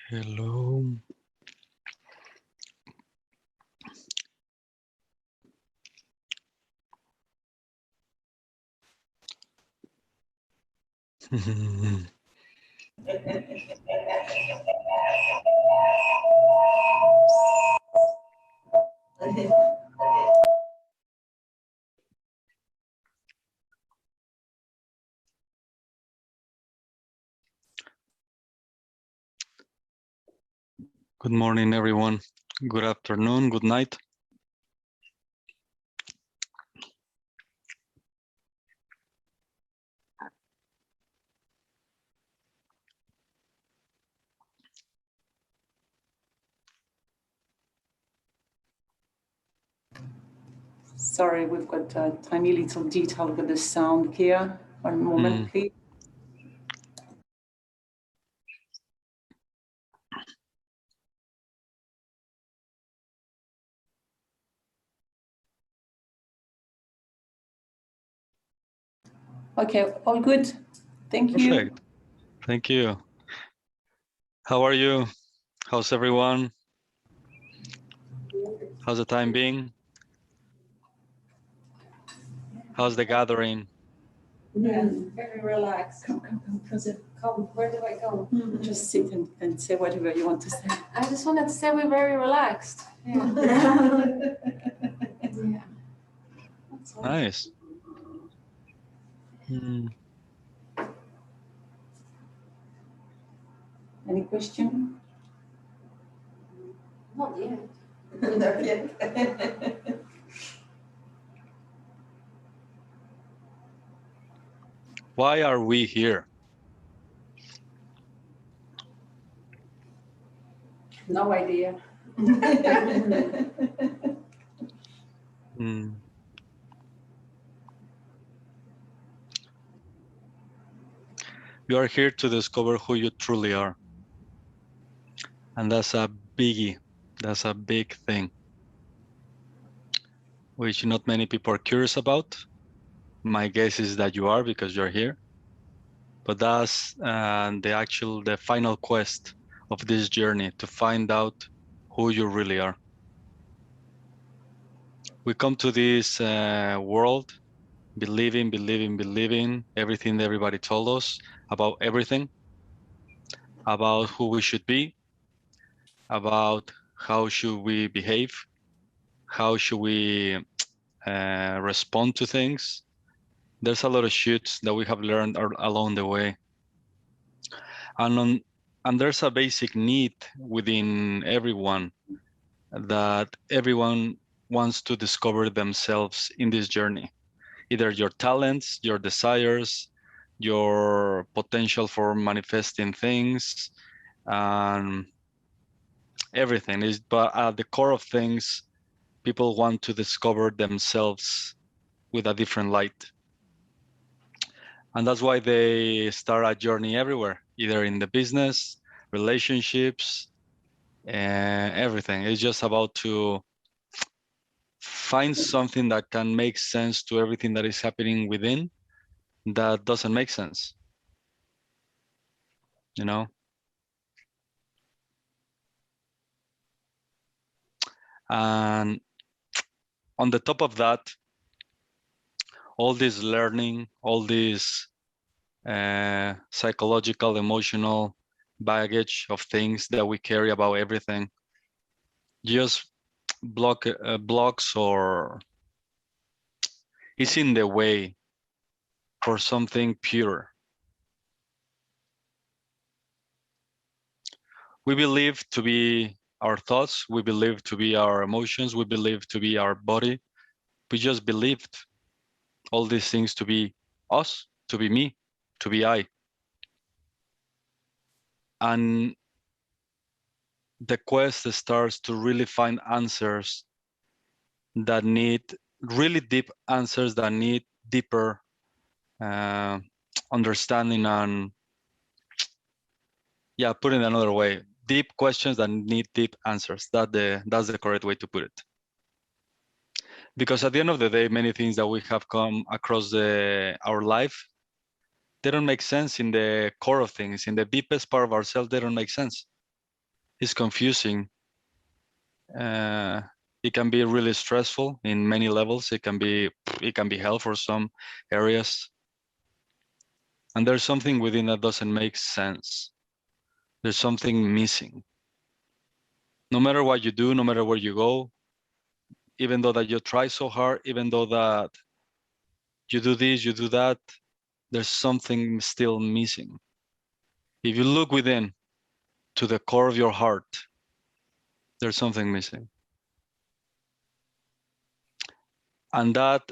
Hello. Good morning, everyone. Good afternoon, good night. Sorry, we've got a tiny little detail with the sound here. One moment, please. Okay, all good. Thank you. Perfect. Thank you. How are you? How's everyone? How's the time being? How's the gathering? Yeah, very relaxed. Come. Come, where do I go? Just sit and say whatever you want to say. I just wanted to say we're very relaxed. Yeah. Yeah. That's all. Nice. Any question? Not yet. Not yet. Why are we here? No idea. You are here to discover who you truly are. And that's a biggie. That's a big thing, which not many people are curious about. My guess is that you are because you're here. But that's the final quest of this journey, to find out who you really are. We come to this world believing everything that everybody told us about everything, about who we should be, about how should we behave, how should we respond to things. There's a lot of shit that we have learned along the way. And there's a basic need within everyone that everyone wants to discover themselves in this journey. Either your talents, your desires, your potential for manifesting things, and everything is, but at the core of things, people want to discover themselves with a different light. And that's why they start a journey everywhere, either in the business, relationships, everything. It's just about to find something that can make sense to everything that is happening within that doesn't make sense, you know? And on the top of that, all this learning, all this psychological, emotional baggage of things that we carry about everything, just blocks or is in the way for something pure. We believe to be our thoughts, we believe to be our emotions, we believe to be our body. We just believed all these things to be us, to be me, to be I. And the quest starts to really find answers that need really deep answers, that need deeper understanding, and put it another way, deep questions that need deep answers. That's the correct way to put it. Because at the end of the day, many things that we have come across our life, they don't make sense in the core of things. In the deepest part of ourselves, they don't make sense. It's confusing. It can be really stressful in many levels. It can be hell for some areas. And there's something within that doesn't make sense. There's something missing. No matter what you do, no matter where you go, even though that you try so hard, even though that you do this, you do that, there's something still missing. If you look within to the core of your heart, there's something missing. And that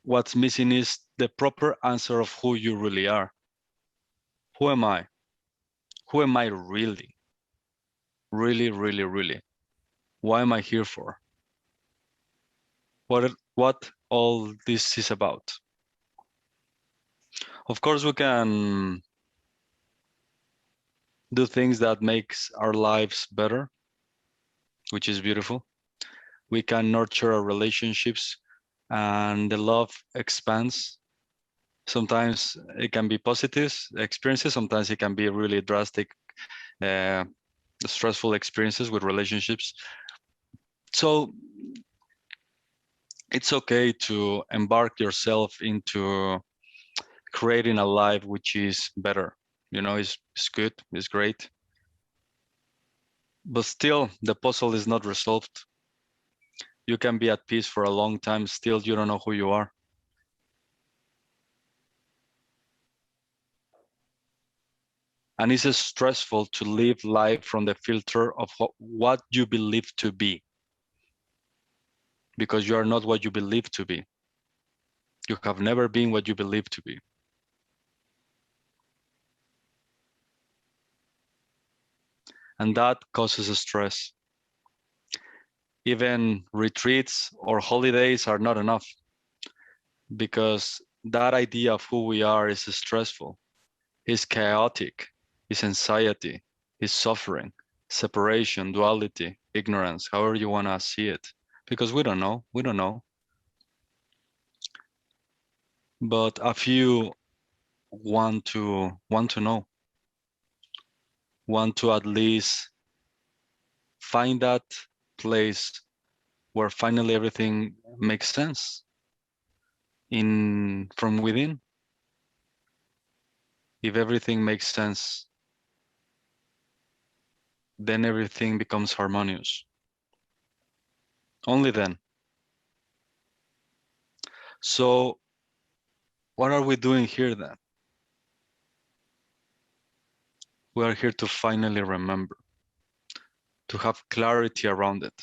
what's missing is the proper answer of who you really are. Who am I? Who am I really? Really, really, really? What am I here for? What all this is about? Of course, we can do things that makes our lives better, which is beautiful. We can nurture our relationships and the love expands. Sometimes it can be positive experiences. Sometimes it can be really drastic, stressful experiences with relationships. So it's okay to embark yourself into creating a life which is better. You know, it's good, it's great. But still, the puzzle is not resolved. You can be at peace for a long time, still you don't know who you are. And it's stressful to live life from the filter of what you believe to be. Because you are not what you believe to be. You have never been what you believe to be. And that causes stress. Even retreats or holidays are not enough because that idea of who we are is stressful, is chaotic, is anxiety, is suffering, separation, duality, ignorance, however you want to see it. Because we don't know. But a few want to know, want to at least find that place where finally everything makes sense from within. If everything makes sense, then everything becomes harmonious. Only then. So what are we doing here then? We are here to finally remember, to have clarity around it,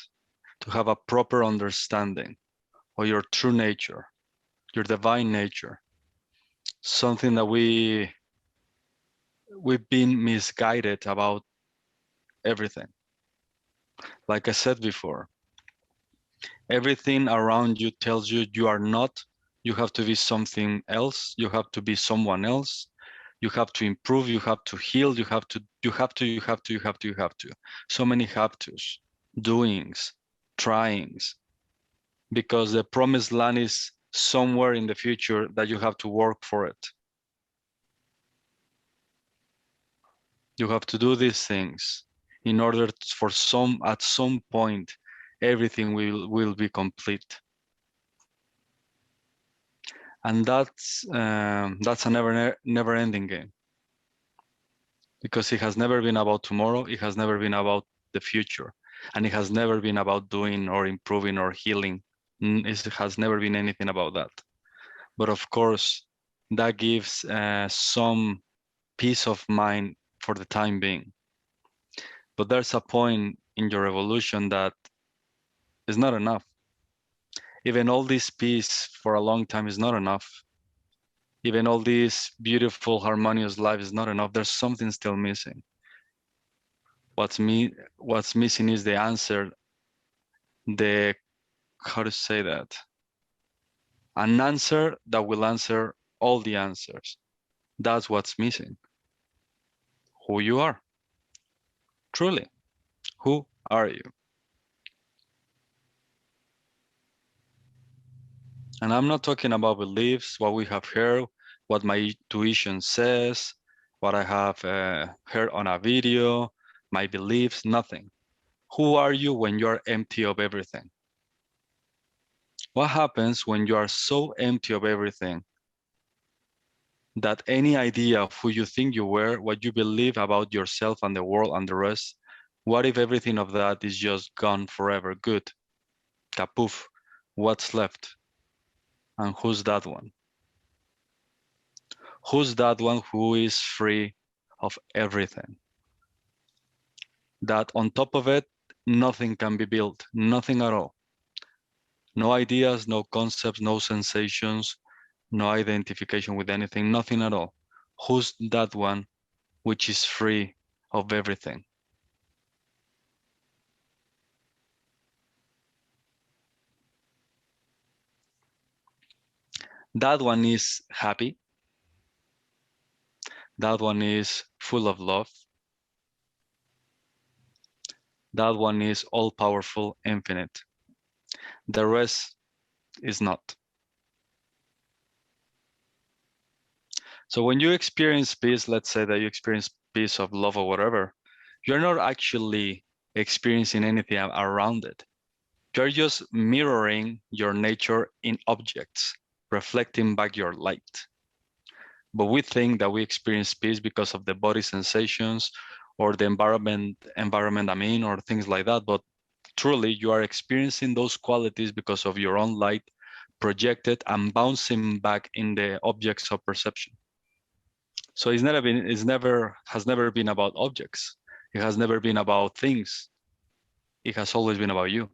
to have a proper understanding of your true nature, your divine nature, something that we've been misguided about everything. Like I said before, everything around you tells you you are not, you have to be something else, you have to be someone else, you have to improve, you have to heal, you have to. So many have tos, doings, tryings, because the promised land is somewhere in the future that you have to work for it. You have to do these things in order for at some point, everything will be complete. And that's a never ending game, because it has never been about tomorrow. It has never been about the future, and it has never been about doing or improving or healing. It has never been anything about that. But of course, that gives some peace of mind for the time being. But there's a point in your evolution that is not enough. Even all this peace for a long time is not enough. Even all this beautiful, harmonious life is not enough. There's something still missing. What's missing is the answer, how to say that? An answer that will answer all the answers. That's what's missing. Who you are. Truly. Who are you? And I'm not talking about beliefs, what we have heard, what my intuition says, what I have heard on a video, my beliefs, nothing. Who are you when you are empty of everything? What happens when you are so empty of everything that any idea of who you think you were, what you believe about yourself and the world and the rest, what if everything of that is just gone forever? Good. Kapoof. What's left? And who's that one? Who's that one who is free of everything? That on top of it, nothing can be built, nothing at all. No ideas, no concepts, no sensations, no identification with anything, nothing at all. Who's that one which is free of everything? That one is happy. That one is full of love. That one is all-powerful, infinite. The rest is not. So when you experience peace, let's say that you experience peace of love or whatever, you're not actually experiencing anything around it. You're just mirroring your nature in objects, reflecting back your light. But we think that we experience peace because of the body sensations or the environment or things like that. But truly, you are experiencing those qualities because of your own light projected and bouncing back in the objects of perception. So has never been about objects. It has never been about things. It has always been about you.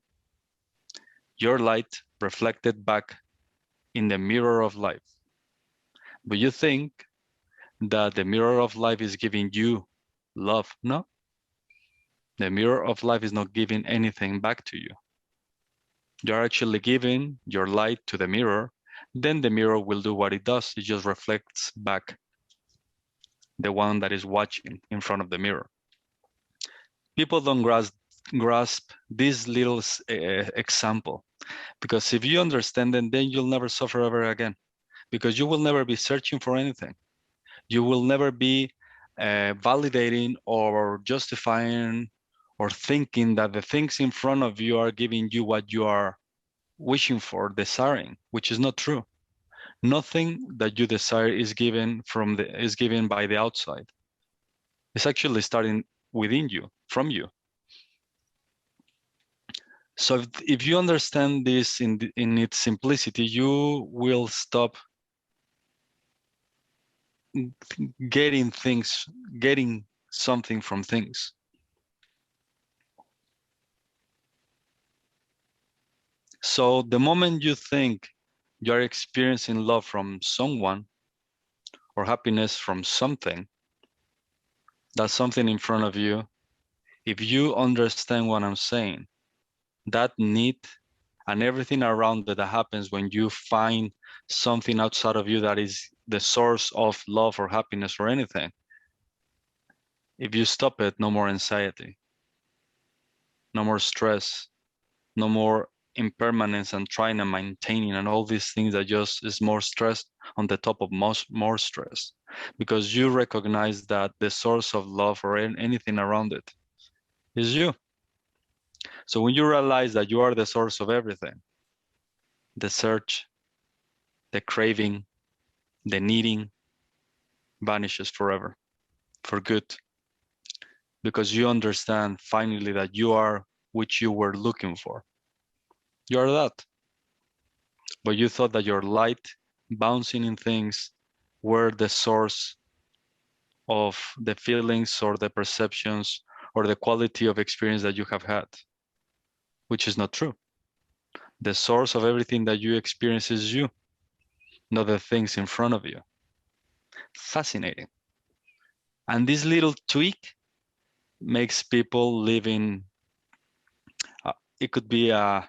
Your light reflected back in the mirror of life. But you think that the mirror of life is giving you love. No. The mirror of life is not giving anything back to you. You're actually giving your light to the mirror. Then the mirror will do what it does. It just reflects back the one that is watching in front of the mirror. People don't grasp this little example, because if you understand it, then you'll never suffer ever again, because you will never be searching for anything. You will never be validating or justifying or thinking that the things in front of you are giving you what you are wishing for, desiring, which is not true. Nothing that you desire is given by the outside. It's actually starting within you, from you. So if you understand this in its simplicity, you will stop getting something from things. So the moment you think you're experiencing love from someone or happiness from something, that's something in front of you. If you understand what I'm saying, that need and everything around that happens when you find something outside of you that is the source of love or happiness or anything, if you stop it, no more anxiety, no more stress, no more impermanence and trying and maintaining and all these things that just is more stress on the top of more stress, because you recognize that the source of love or anything around it is you. So when you realize that you are the source of everything, the search, the craving, the needing vanishes forever, for good, because you understand finally that you are which you were looking for. You are that. But you thought that your light bouncing in things were the source of the feelings or the perceptions or the quality of experience that you have had, which is not true. The source of everything that you experience is you, not the things in front of you. Fascinating. And this little tweak makes people live in, it could be a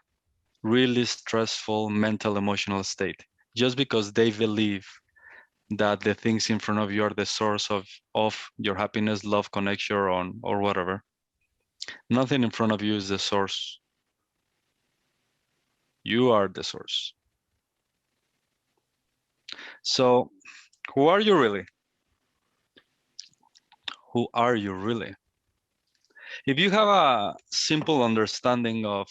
really stressful mental, emotional state, just because they believe that the things in front of you are the source of your happiness, love, connection, or whatever. Nothing in front of you is the source. You are the source. So who are you really? Who are you really? If you have a simple understanding of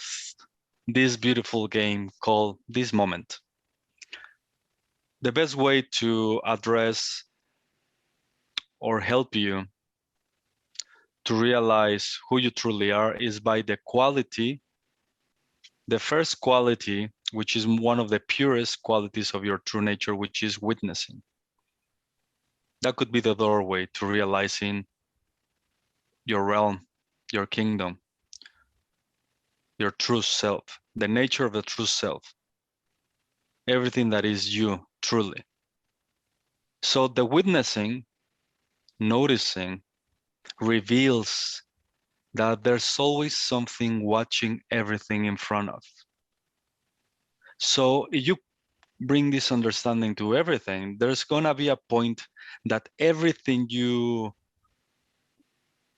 this beautiful game called this moment, the best way to address or help you to realize who you truly are is by the quality, the first quality, which is one of the purest qualities of your true nature, which is witnessing. That could be the doorway to realizing your realm, your kingdom, your true self, the nature of the true self, everything that is you truly. So the witnessing, noticing, reveals that there's always something watching everything in front of. So if you bring this understanding to everything, there's gonna be a point that everything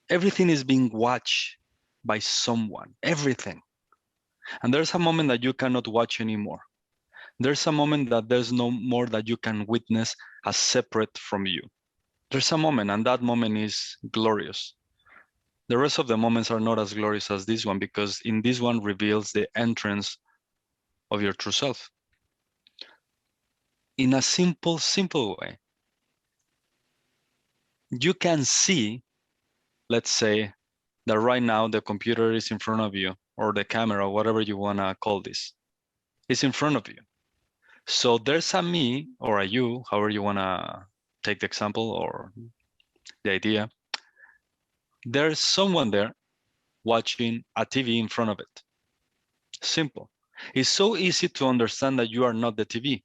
is being watched by someone, everything. And there's a moment that you cannot watch anymore. There's a moment that there's no more that you can witness as separate from you. There's a moment, and that moment is glorious. The rest of the moments are not as glorious as this one, because in this one reveals the entrance of your true self. In a simple way, you can see, let's say, that right now the computer is in front of you, or the camera, whatever you want to call this, is in front of you. So there's a me or a you, however you want to take the example or the idea. There's someone there watching a TV in front of it. Simple. It's so easy to understand that you are not the TV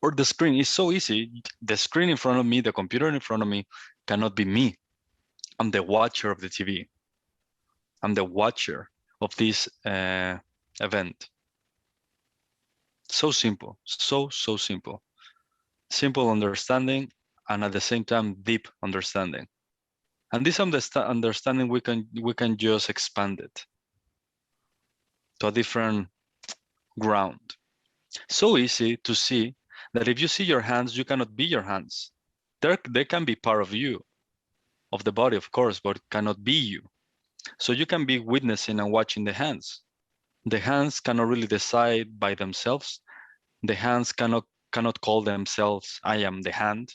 or the screen. It's so easy. The screen in front of me, the computer in front of me cannot be me. I'm the watcher of the TV. I'm the watcher of this event. So simple, so simple. Simple understanding, and at the same time, deep understanding. And this understanding, we can just expand it to a different ground. So easy to see that if you see your hands, you cannot be your hands. They can be part of you, of the body, of course, but cannot be you. So you can be witnessing and watching the hands. The hands cannot really decide by themselves. The hands cannot call themselves, I am the hand.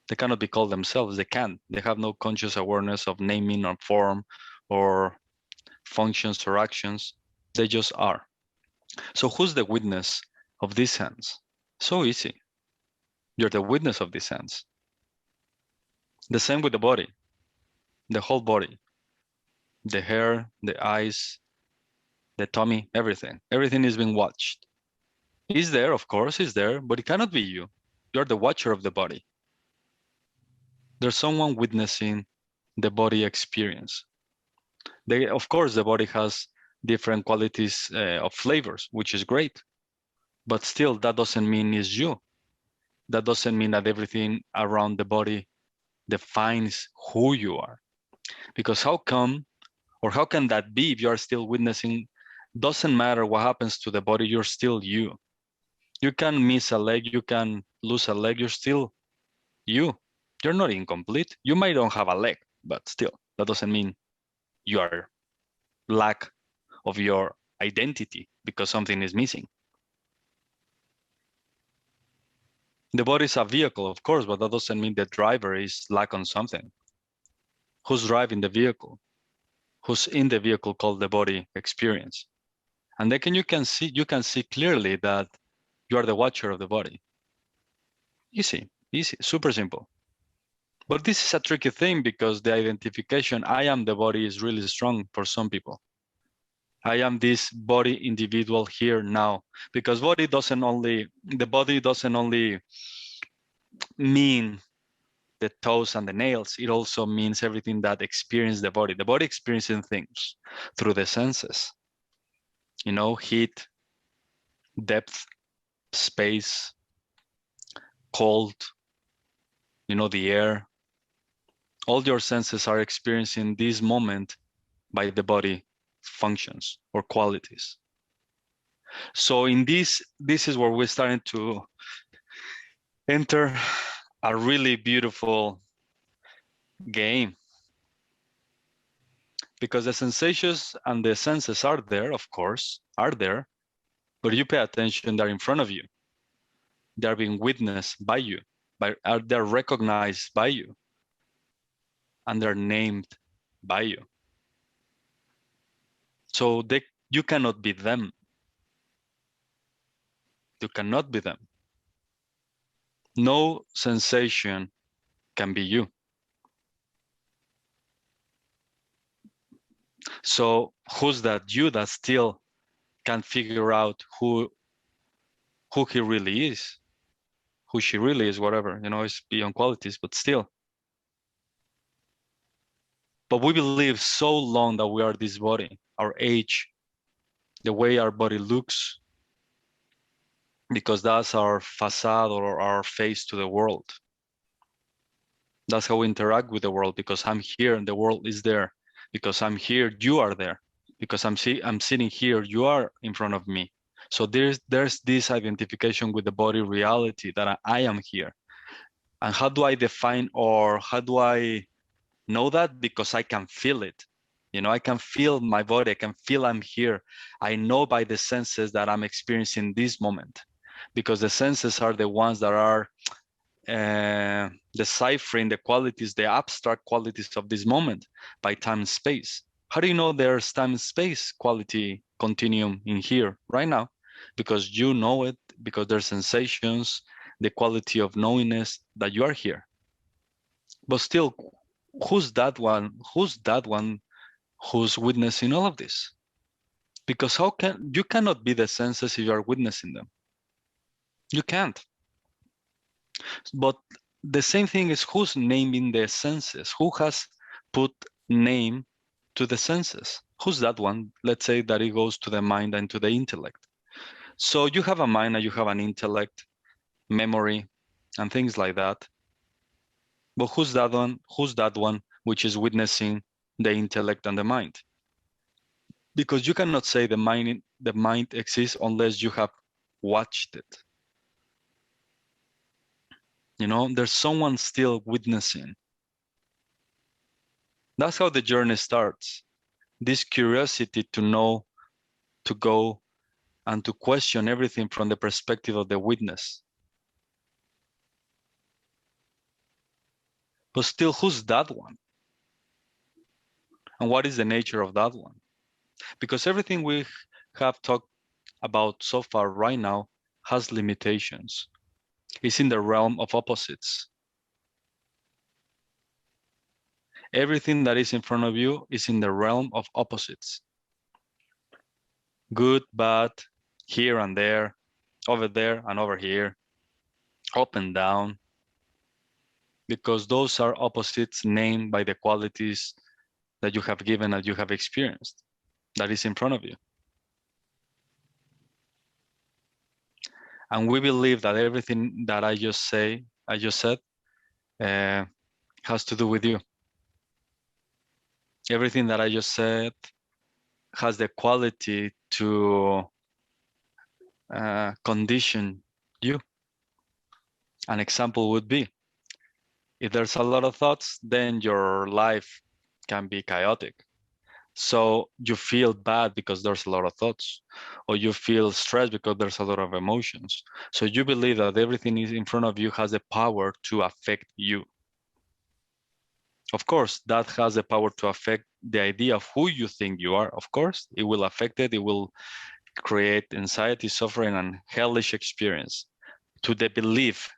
They cannot be called themselves. They can't. They have no conscious awareness of naming or form or functions or actions. They just are. So who's the witness of these hands? So easy. You're the witness of these hands. The same with the body, the whole body, the hair, the eyes, the tummy, everything. Everything is being watched. It's there, of course, it's there, but it cannot be you. You're the watcher of the body. There's someone witnessing the body experience. Of course, the body has different qualities of flavors, which is great. But still, that doesn't mean it's you. That doesn't mean that everything around the body defines who you are. Because how can that be if you are still witnessing? Doesn't matter what happens to the body, you're still you. You can miss a leg, you can lose a leg, you're still you. You're not incomplete. You might don't have a leg, but still, that doesn't mean you are lack of your identity because something is missing. The body is a vehicle, of course, but that doesn't mean the driver is lack on something. Who's driving the vehicle? Who's in the vehicle called the body experience? And then you can see clearly that you are the watcher of the body. Easy, super simple. But this is a tricky thing because the identification, I am the body, is really strong for some people. I am this body individual here now, because the body doesn't only mean the toes and the nails. It also means everything that experiences the body. The body experiencing things through the senses. Heat, depth, space, cold, the air. All your senses are experiencing this moment by the body functions or qualities. So in this is where we're starting to enter a really beautiful game. Because the sensations and the senses are there, of course, are there, but you pay attention, they're in front of you. They're being witnessed by you, they're recognized by you, and they're named by you. So you cannot be them. You cannot be them. No sensation can be you. So who's that you that still can't figure out who he really is, who she really is, whatever, it's beyond qualities, but still. But we believe so long that we are this body, our age, the way our body looks, because that's our facade or our face to the world. That's how we interact with the world, because I'm here and the world is there. Because I'm here, you are there. Because I'm sitting here, you are in front of me. So there's this identification with the body reality that I am here. And how do I define, or how do I know that? Because I can feel it. I can feel my body, I can feel I'm here. I know by the senses that I'm experiencing this moment, because the senses are the ones that are deciphering the qualities, the abstract qualities of this moment by time and space. How do you know there's time and space quality continuum in here right now? Because you know it, because there's sensations, the quality of knowingness that you are here. But still, who's that one? Who's that one who's witnessing all of this? Because you cannot be the senses if you are witnessing them. You can't. But the same thing is who's naming the senses? Who has put name to the senses? Who's that one? Let's say that it goes to the mind and to the intellect. So you have a mind and you have an intellect, memory, and things like that. But who's that one? Who's that one which is witnessing the intellect and the mind? Because you cannot say the mind exists unless you have watched it. There's someone still witnessing. That's how the journey starts. This curiosity to know, to go, and to question everything from the perspective of the witness. But still, who's that one? And what is the nature of that one? Because everything we have talked about so far right now has limitations. It's in the realm of opposites. Everything that is in front of you is in the realm of opposites. Good, bad, here and there, over there and over here, up and down, because those are opposites named by the qualities that you have given, that you have experienced, that is in front of you. And we believe that everything that I just said, has to do with you. Everything that I just said has the quality to condition you. An example would be, if there's a lot of thoughts, then your life can be chaotic. So you feel bad because there's a lot of thoughts, or you feel stressed because there's a lot of emotions. So you believe that everything is in front of you has the power to affect you. Of course, that has the power to affect the idea of who you think you are. Of course, it will affect it. It will create anxiety, suffering, and hellish experience to the belief,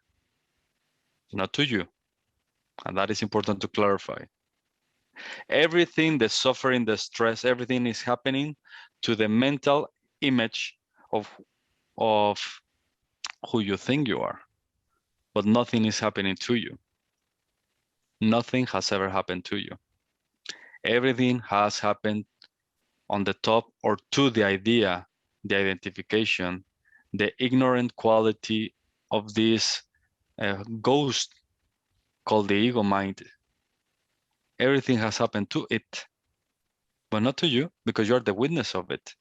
not to you. And that is important to clarify. Everything, the suffering, the stress, everything is happening to the mental image of who you think you are. But nothing is happening to you. Nothing has ever happened to you. Everything has happened on the top or to the idea, the identification, the ignorant quality of this ghost called the ego mind. Everything has happened to it, but not to you, because you're the witness of it.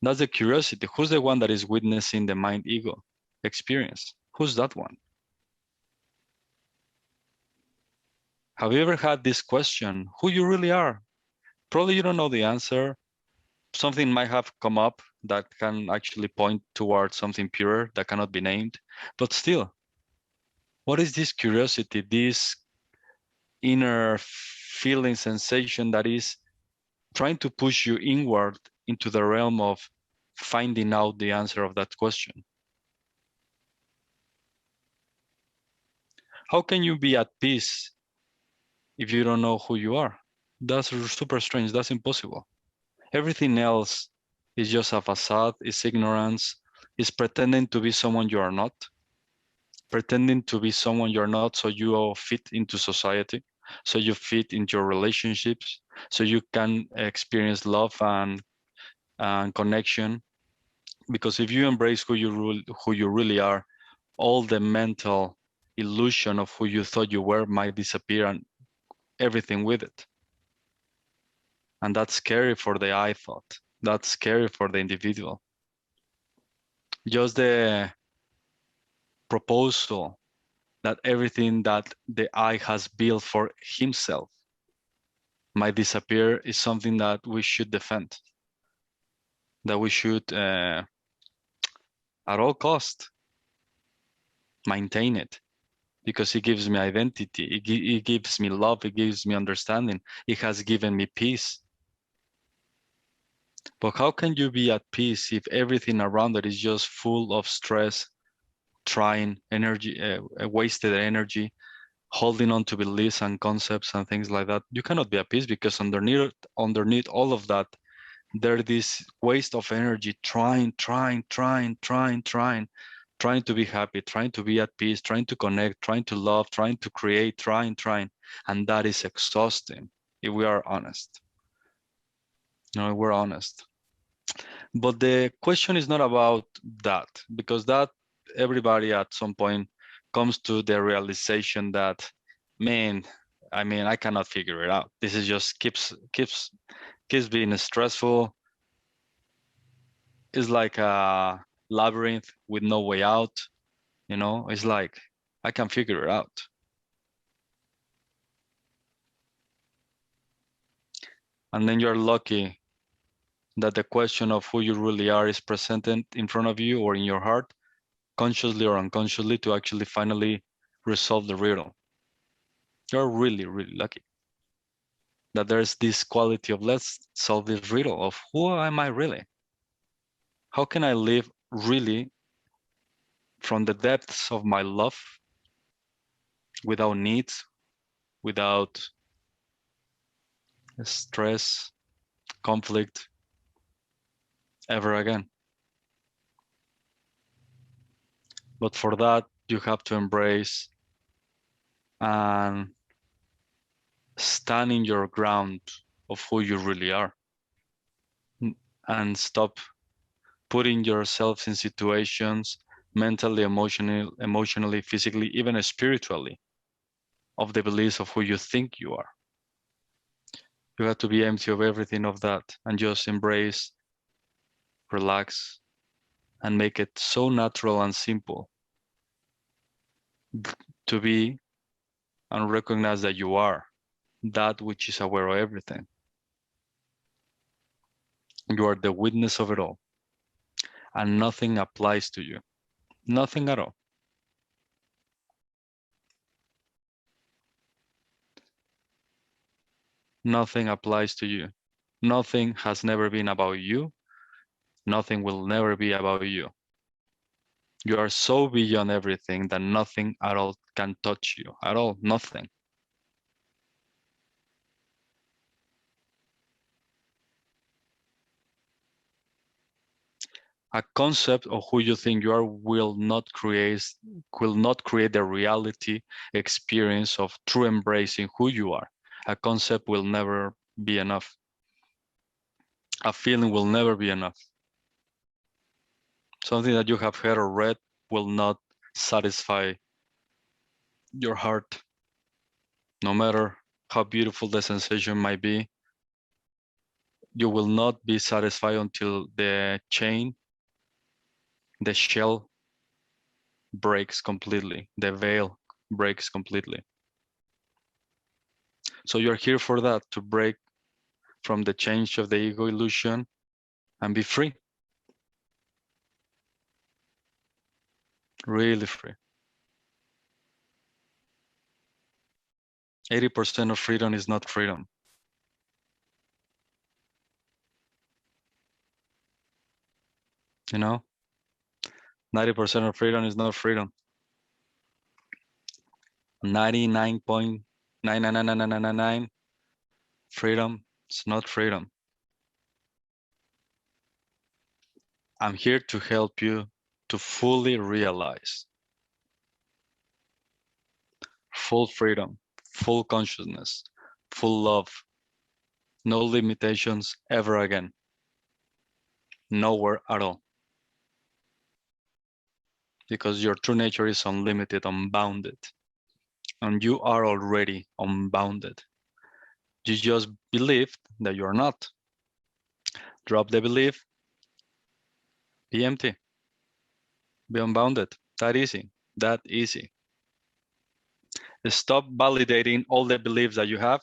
That's the curiosity. Who's the one that is witnessing the mind ego experience? Who's that one? Have you ever had this question, who you really are? Probably you don't know the answer. Something might have come up that can actually point towards something purer that cannot be named. But still, what is this curiosity, this inner feeling sensation that is trying to push you inward into the realm of finding out the answer of that question? How can you be at peace if you don't know who you are? That's super strange. That's impossible. Everything else is just a facade, is ignorance, is pretending to be someone you are not, pretending to be someone you're not so you all fit into society, so you fit into your relationships, so you can experience love and connection. Because if you embrace who you really are, all the mental illusion of who you thought you were might disappear, and everything with it. And that's scary for the I thought. That's scary for the individual. Just the proposal that everything that the I has built for himself might disappear is something that we should defend, that we should, at all cost, maintain it, because it gives me identity, it gives me love, it gives me understanding, it has given me peace. But how can you be at peace if everything around it is just full of stress, trying energy, wasted energy, holding on to beliefs and concepts and things like that? You cannot be at peace, because underneath all of that, there's this waste of energy, trying to be happy, trying to be at peace, trying to connect, trying to love, trying to create, trying. And that is exhausting if we are honest. No, we're honest. But the question is not about that, because that everybody at some point comes to the realization that, man, I mean, I cannot figure it out. This is just keeps being stressful. It's like a labyrinth with no way out. You know, it's like, I can figure it out. And then you're lucky that the question of who you really are is presented in front of you or in your heart, consciously or unconsciously, to actually finally resolve the riddle. You're really, really lucky that there's this quality of, let's solve this riddle of who am I really? How can I live really from the depths of my love, without needs, without stress, conflict, ever again? But for that, you have to embrace and stand in your ground of who you really are, and stop putting yourself in situations mentally, emotionally, physically, even spiritually, of the beliefs of who you think you are. You have to be empty of everything of that and just embrace, relax, and make it so natural and simple to be and recognize that you are that which is aware of everything. You are the witness of it all, and nothing applies to you. Nothing at all. Nothing applies to you. Nothing has never been about you. Nothing will never be about you. You are so beyond everything that nothing at all can touch you. At all, nothing. A concept of who you think you are will not create the reality experience of true embracing who you are. A concept will never be enough. A feeling will never be enough. Something that you have heard or read will not satisfy your heart. No matter how beautiful the sensation might be, you will not be satisfied until the chain, the shell breaks completely, the veil breaks completely. So you're here for that, to break from the change of the ego illusion and be free. Really free. 80% of freedom is not freedom. You know, 90% of freedom is not freedom. 99.9999999 freedom is not freedom. I'm here to help you to fully realize full freedom, full consciousness, full love, no limitations ever again. Nowhere at all. Because your true nature is unlimited, unbounded. And you are already unbounded. You just believed that you're not. Drop the belief, be empty, be unbounded. That easy, that easy. Stop validating all the beliefs that you have,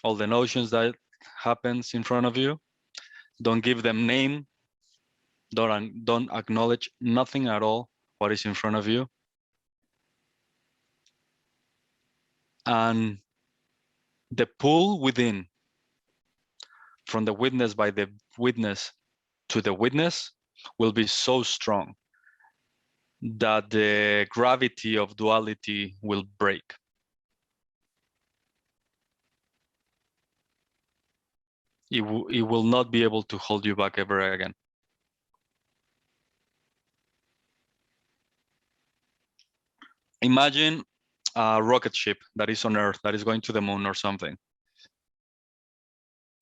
all the notions that happens in front of you. Don't give them name. Don't acknowledge nothing at all what is in front of you. And the pull within, from the witness by the witness to the witness, will be so strong that the gravity of duality will break. It will not be able to hold you back ever again. Imagine a rocket ship that is on Earth, that is going to the moon or something.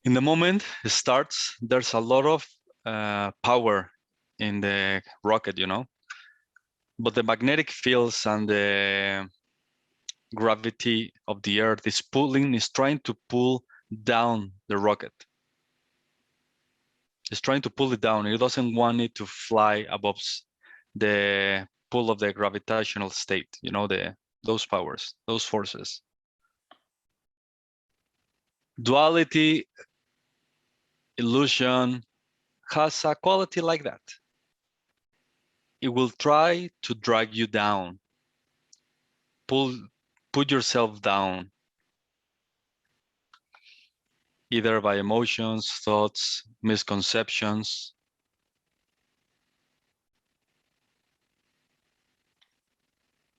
In the moment it starts, there's a lot of power in the rocket, you know, but the magnetic fields and the gravity of the Earth is trying to pull down the rocket. It's trying to pull it down. It doesn't want it to fly above the pull of the gravitational state, you know, those powers, those forces. Duality, illusion has a quality like that. It will try to drag you down, put yourself down, either by emotions, thoughts, misconceptions.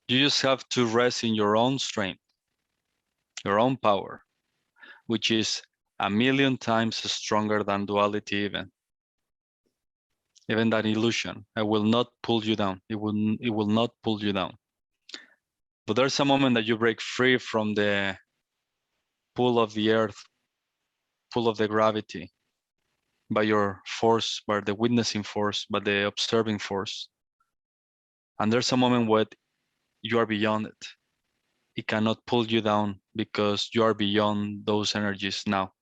You just have to rest in your own strength, your own power, which is 1,000,000 times stronger than duality even that illusion. It will not pull you down. It will not pull you down. But there's a moment that you break free from the pull of the Earth, pull of the gravity, by your force, by the witnessing force, by the observing force. And there's a moment where you are beyond it. It cannot pull you down because you are beyond those energies now.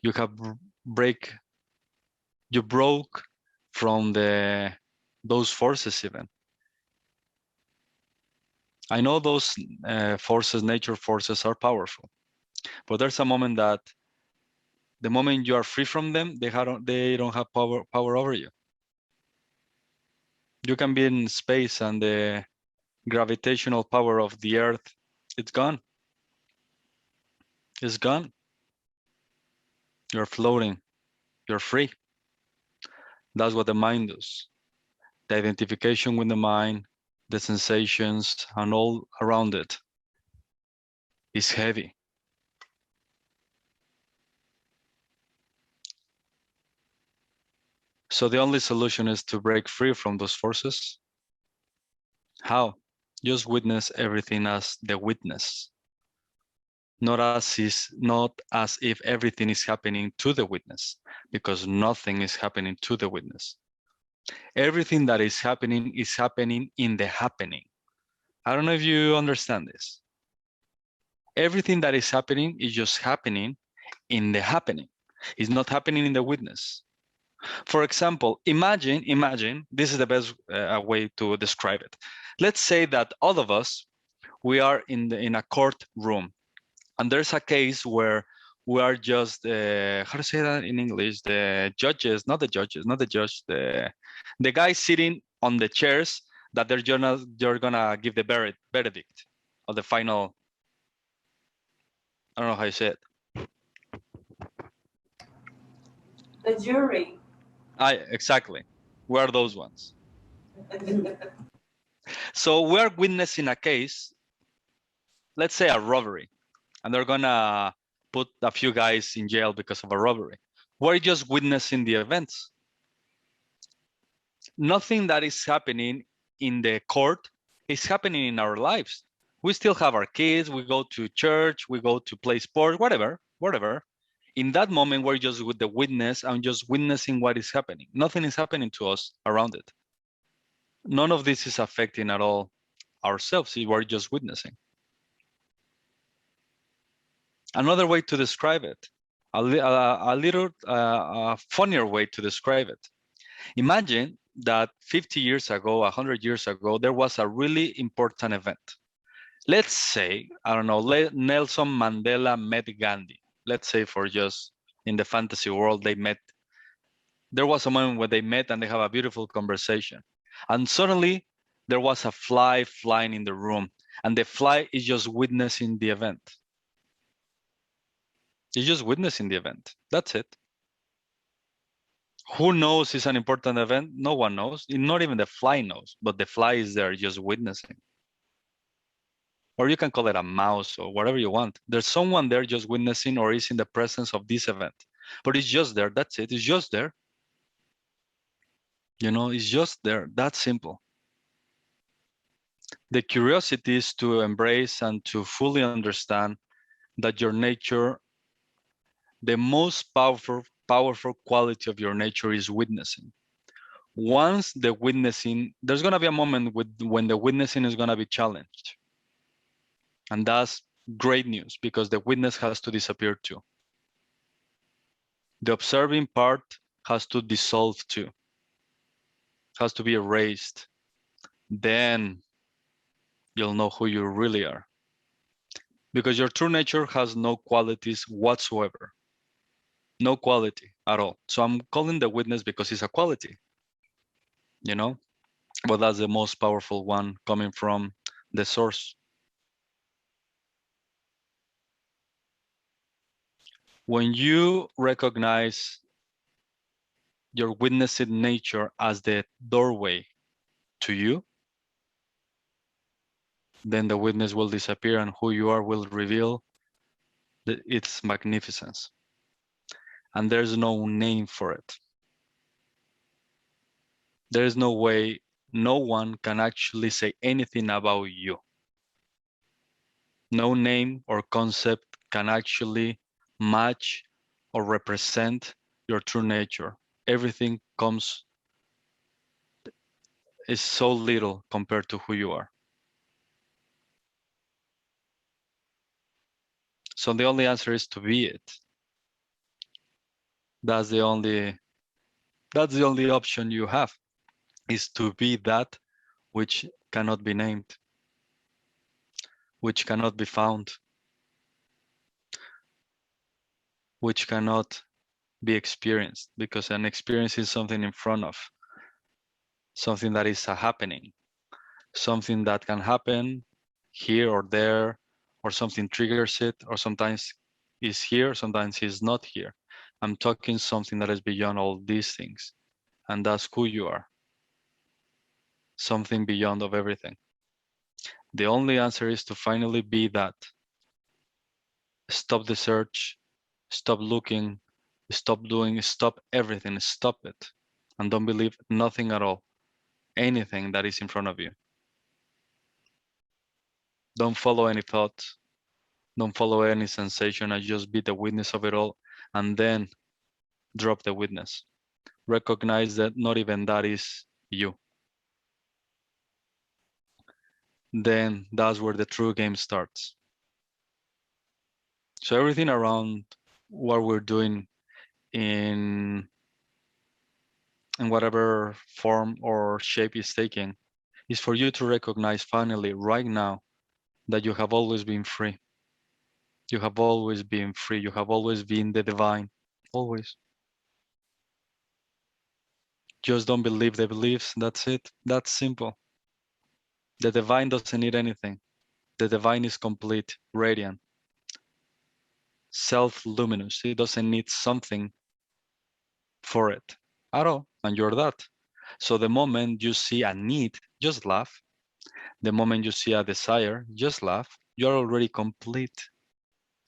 You have you broke from those forces even. I know those forces, nature forces, are powerful, but there's a moment that the moment you are free from them, they don't have power over you. You can be in space and the gravitational power of the Earth, it's gone. It's gone. You're floating. You're free. That's what the mind does. The identification with the mind, the sensations, and all around it is heavy. So the only solution is to break free from those forces. How? Just witness everything as the witness. Not as if everything is happening to the witness, because nothing is happening to the witness. Everything that is happening in the happening. I don't know if you understand this. Everything that is happening is just happening in the happening. It's not happening in the witness. For example, imagine, this is the best way to describe it. Let's say that all of us, we are in a courtroom, and there's a case where we are just how to say that in English? The judges, not the judges, not the judge, the guys sitting on the chairs that they're gonna give the verdict of the final. I don't know how you say it. The jury. Exactly. We are those ones. So we are witnessing a case, let's say a robbery, and they're gonna put a few guys in jail because of a robbery. We're just witnessing the events. Nothing that is happening in the court is happening in our lives. We still have our kids, we go to church, we go to play sports, whatever. In that moment, we're just with the witness and just witnessing what is happening. Nothing is happening to us around it. None of this is affecting at all ourselves. We're just witnessing. Another way to describe it, a little funnier way to describe it. Imagine that 50 years ago, 100 years ago, there was a really important event. Let's say, I don't know, Nelson Mandela met Gandhi. Let's say for just in the fantasy world, there was a moment where they met and they have a beautiful conversation. And suddenly there was a fly flying in the room and the fly is just witnessing the event. It's just witnessing the event. That's it. Who knows it's an important event? No one knows. Not even the fly knows, but the fly is there just witnessing. Or you can call it a mouse or whatever you want. There's someone there just witnessing or is in the presence of this event. But it's just there. That's it. It's just there. You know, it's just there. That's simple. The curiosity is to embrace and to fully understand that your nature, the most powerful quality of your nature is witnessing. Once the witnessing, there's going to be a moment when the witnessing is going to be challenged. And that's great news because the witness has to disappear too. The observing part has to dissolve too, has to be erased. Then you'll know who you really are. Because your true nature has no qualities whatsoever. No quality at all. So I'm calling the witness because it's a quality, you know? But that's the most powerful one coming from the source. When you recognize your witnessing nature as the doorway to you, then the witness will disappear and who you are will reveal its magnificence. And there's no name for it. There is no way, no one can actually say anything about you. No name or concept can actually match or represent your true nature. Everything is so little compared to who you are. So the only answer is to be it. That's the only option you have, is to be that which cannot be named, which cannot be found, which cannot be experienced, because an experience is something in front of, something that is a happening, something that can happen here or there, or something triggers it, or sometimes is here, sometimes is not here. I'm talking something that is beyond all these things, and that's who you are. Something beyond of everything. The only answer is to finally be that. Stop the search, stop looking, stop doing, stop everything, stop it. And don't believe nothing at all, anything that is in front of you. Don't follow any thoughts, don't follow any sensation, and just be the witness of it all, and then drop the witness. Recognize that not even that is you. Then that's where the true game starts. So everything around what we're doing in whatever form or shape it's taking is for you to recognize finally right now that you have always been free. You have always been free. You have always been the divine. Always. Just don't believe the beliefs. That's it. That's simple. The divine doesn't need anything. The divine is complete, radiant, self-luminous. It doesn't need something for it at all. And you're that. So the moment you see a need, just laugh. The moment you see a desire, just laugh. You're already complete.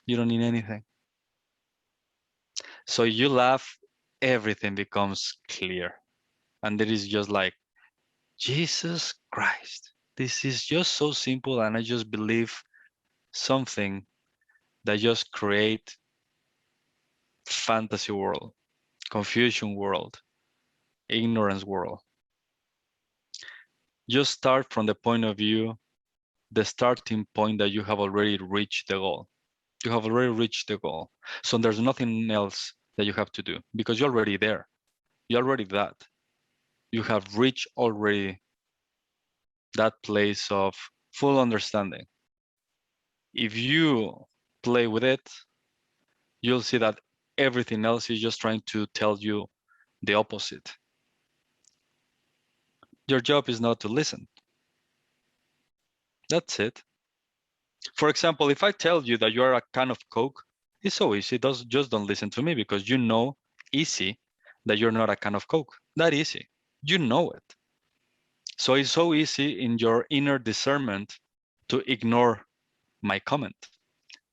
You don't need anything. So you laugh, everything becomes clear. And it is just like, Jesus Christ, this is just so simple. And I just believe something that just create fantasy world, confusion world, ignorance world. Just start from the point of view, the starting point that you have already reached the goal. You have already reached the goal. So there's nothing else that you have to do because you're already there. You're already that. You have reached already that place of full understanding. If you play with it, you'll see that everything else is just trying to tell you the opposite. Your job is not to listen. That's it. For example, if I tell you that you are a can of Coke, it's so easy. Just don't listen to me because you know easy that you're not a can of Coke. That easy. You know it. So it's so easy in your inner discernment to ignore my comment.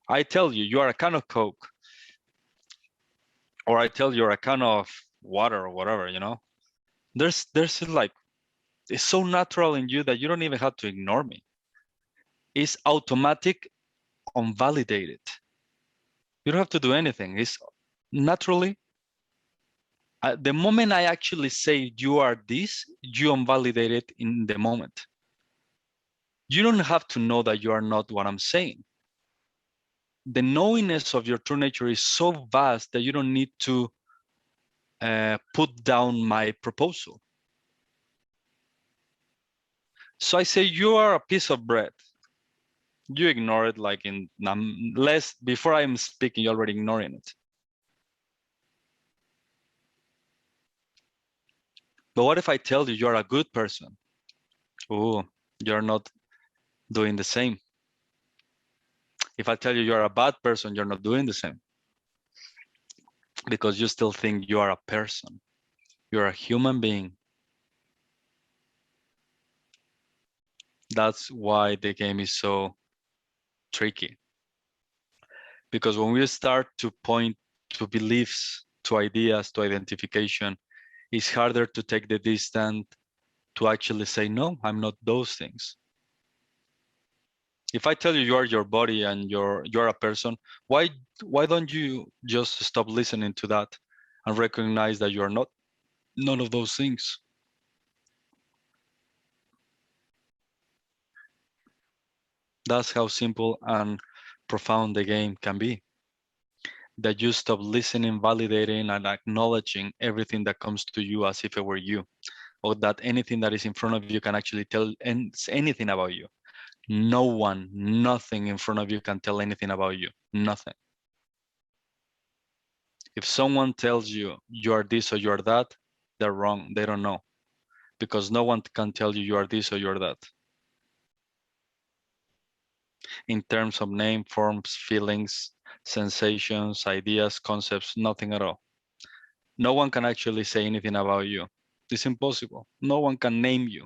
I tell you, you are a can of Coke, or I tell you you're a can of water or whatever, you know. There's like, it's so natural in you that you don't even have to ignore me. It's automatic, unvalidated. You don't have to do anything. It's naturally, the moment I actually say you are this, you invalidate it in the moment. You don't have to know that you are not what I'm saying. The knowingness of your true nature is so vast that you don't need to put down my proposal. So I say you are a piece of bread. You ignore it like in less, before I'm speaking, you're already ignoring it. But what if I tell you you're a good person? Oh, you're not doing the same. If I tell you you're a bad person, you're not doing the same. Because you still think you are a person. You're a human being. That's why the game is so tricky. Because when we start to point to beliefs, to ideas, to identification, it's harder to take the distance to actually say, no, I'm not those things. If I tell you you are your body and you're a person, why don't you just stop listening to that and recognize that you are not none of those things? That's how simple and profound the game can be. That you stop listening, validating, and acknowledging everything that comes to you as if it were you, or that anything that is in front of you can actually tell anything about you. No one, nothing in front of you can tell anything about you. Nothing. If someone tells you you are this or you are that, they're wrong. They don't know. Because no one can tell you you are this or you're that. In terms of name, forms, feelings, sensations, ideas, concepts, nothing at all. No one can actually say anything about you. It's impossible. No one can name you.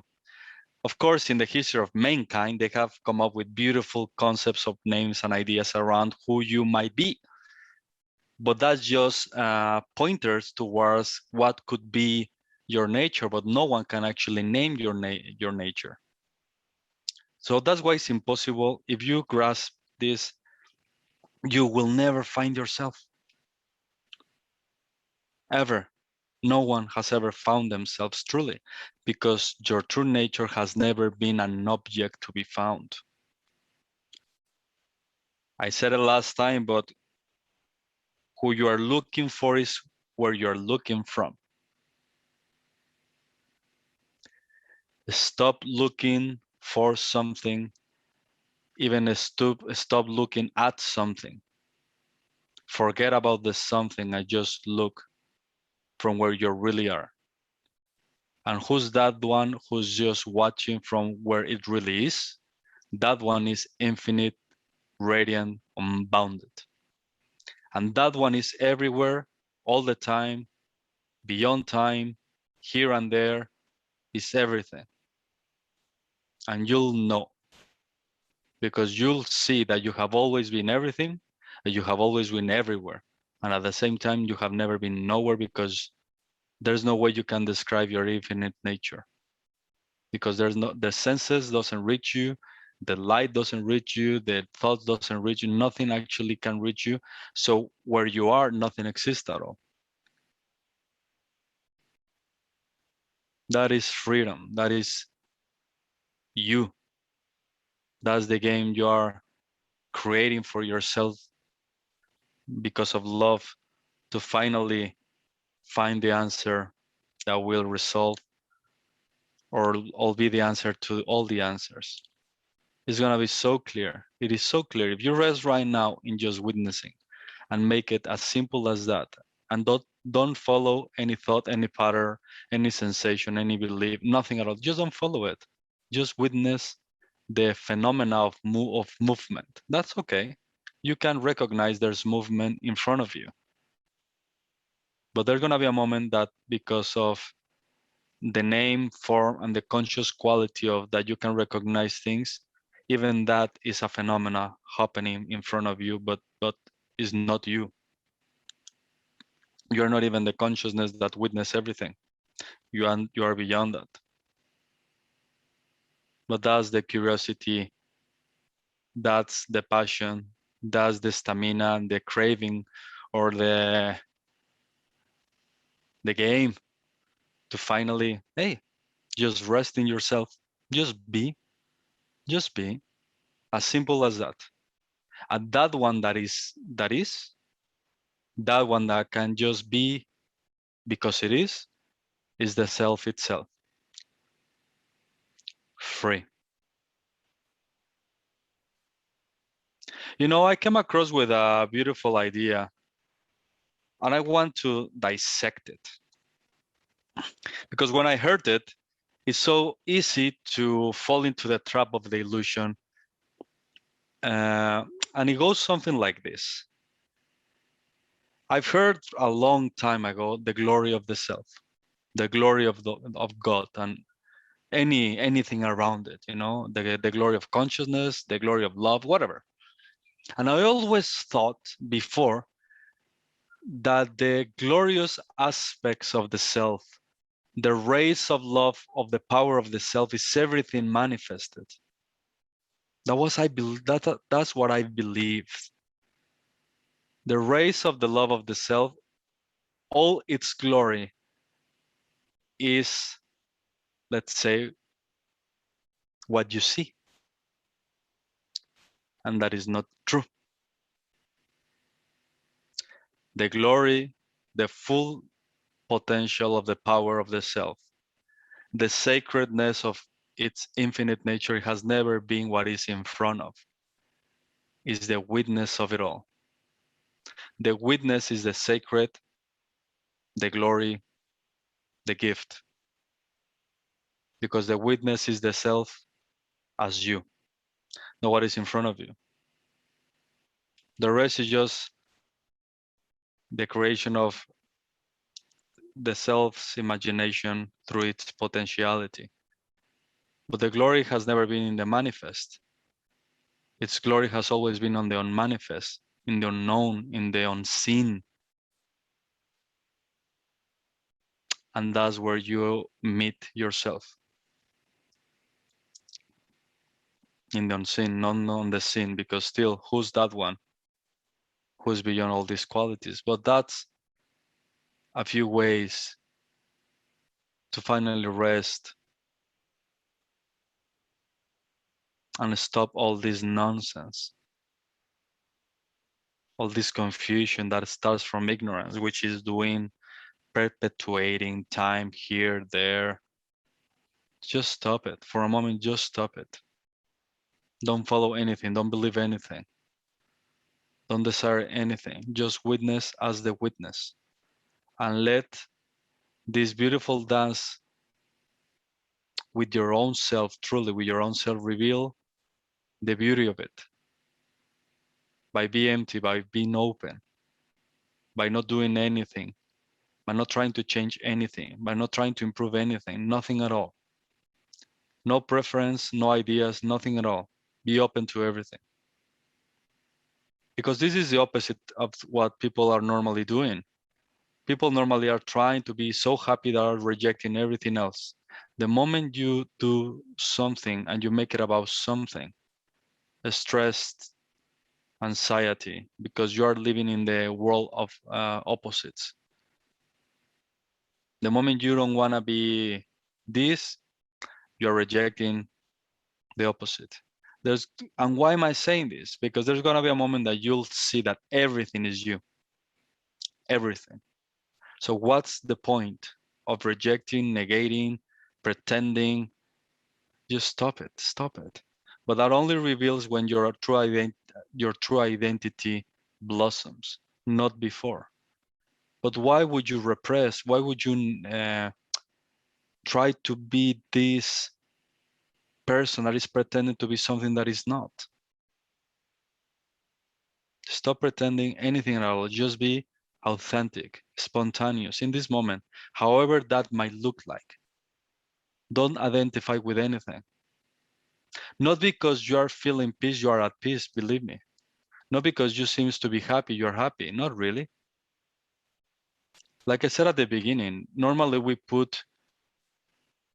Of course, in the history of mankind, they have come up with beautiful concepts of names and ideas around who you might be. But that's just pointers towards what could be your nature, but no one can actually name your nature. So that's why it's impossible. If you grasp this, you will never find yourself. Ever. No one has ever found themselves truly, because your true nature has never been an object to be found. I said it last time, but who you are looking for is where you're looking from. Stop looking for something, even stop looking at something. Forget about the something and just look from where you really are. And who's that one who's just watching from where it really is? That one is infinite, radiant, unbounded. And that one is everywhere, all the time, beyond time, here and there, is everything. And you'll know, because you'll see that you have always been everything, and you have always been everywhere. And at the same time, you have never been nowhere, because there's no way you can describe your infinite nature. Because the senses doesn't reach you, the light doesn't reach you, the thoughts doesn't reach you, nothing actually can reach you. So where you are, nothing exists at all. That is freedom. That is you. That's the game you are creating for yourself because of love, to finally find the answer that will resolve or be the answer to all the answers. It's gonna be so clear. It is so clear. If you rest right now in just witnessing and make it as simple as that, and don't follow any thought, any pattern, any sensation, any belief, nothing at all. Just don't follow it. Just witness the phenomena of movement. That's okay. You can recognize there's movement in front of you. But there's gonna be a moment that, because of the name, form, and the conscious quality of that, you can recognize things. Even that is a phenomena happening in front of you, but is not you. You are not even the consciousness that witness everything. You are beyond that. But that's the curiosity, that's the passion, that's the stamina and the craving, or the game to finally, hey, just rest in yourself. Just be. As simple as that. And that one that one that can just be because it is the self itself. Free. You know, I came across with a beautiful idea, and I want to dissect it. Because when I heard it, it's so easy to fall into the trap of the illusion. And it goes something like this. I've heard a long time ago the glory of the self, the glory of God, and anything around it, you know, the glory of consciousness, the glory of love, whatever. And I always thought before that the glorious aspects of the self, the rays of love, of the power of the self, is everything manifested. That's what I believed. The rays of the love of the self, all its glory is, let's say, what you see. And that is not true. The glory, the full potential of the power of the self, the sacredness of its infinite nature has never been what is in front of. Is the witness of it all. The witness is the sacred, the glory, the gift. Because the witness is the self as you, not what is in front of you. The rest is just the creation of the self's imagination through its potentiality. But the glory has never been in the manifest. Its glory has always been on the unmanifest, in the unknown, in the unseen. And that's where you meet yourself. In the unseen, not on the seen, because still, who's that one? Who's beyond all these qualities? But that's a few ways to finally rest and stop all this nonsense, all this confusion that starts from ignorance, which is perpetuating time here, there. Just stop it. For a moment, just stop it. Don't follow anything. Don't believe anything. Don't desire anything. Just witness as the witness. And let this beautiful dance with your own self, truly with your own self, reveal the beauty of it. By being empty, by being open, by not doing anything, by not trying to change anything, by not trying to improve anything, nothing at all. No preference, no ideas, nothing at all. Be open to everything. Because this is the opposite of what people are normally doing. People normally are trying to be so happy that are rejecting everything else. The moment you do something and you make it about something, stress, anxiety, because you are living in the world of opposites. The moment you don't want to be this, you're rejecting the opposite. And why am I saying this? Because there's going to be a moment that you'll see that everything is you, everything. So what's the point of rejecting, negating, pretending? Just stop it, stop it. But that only reveals when your true identity blossoms, not before. But why would you repress? Why would you try to be this person that is pretending to be something that is not? Stop pretending anything at all. Just be authentic, spontaneous in this moment, however that might look like. Don't identify with anything. Not because you are feeling peace, you are at peace, believe me. Not because you seem to be happy, you're happy. Not really. Like I said at the beginning, normally we put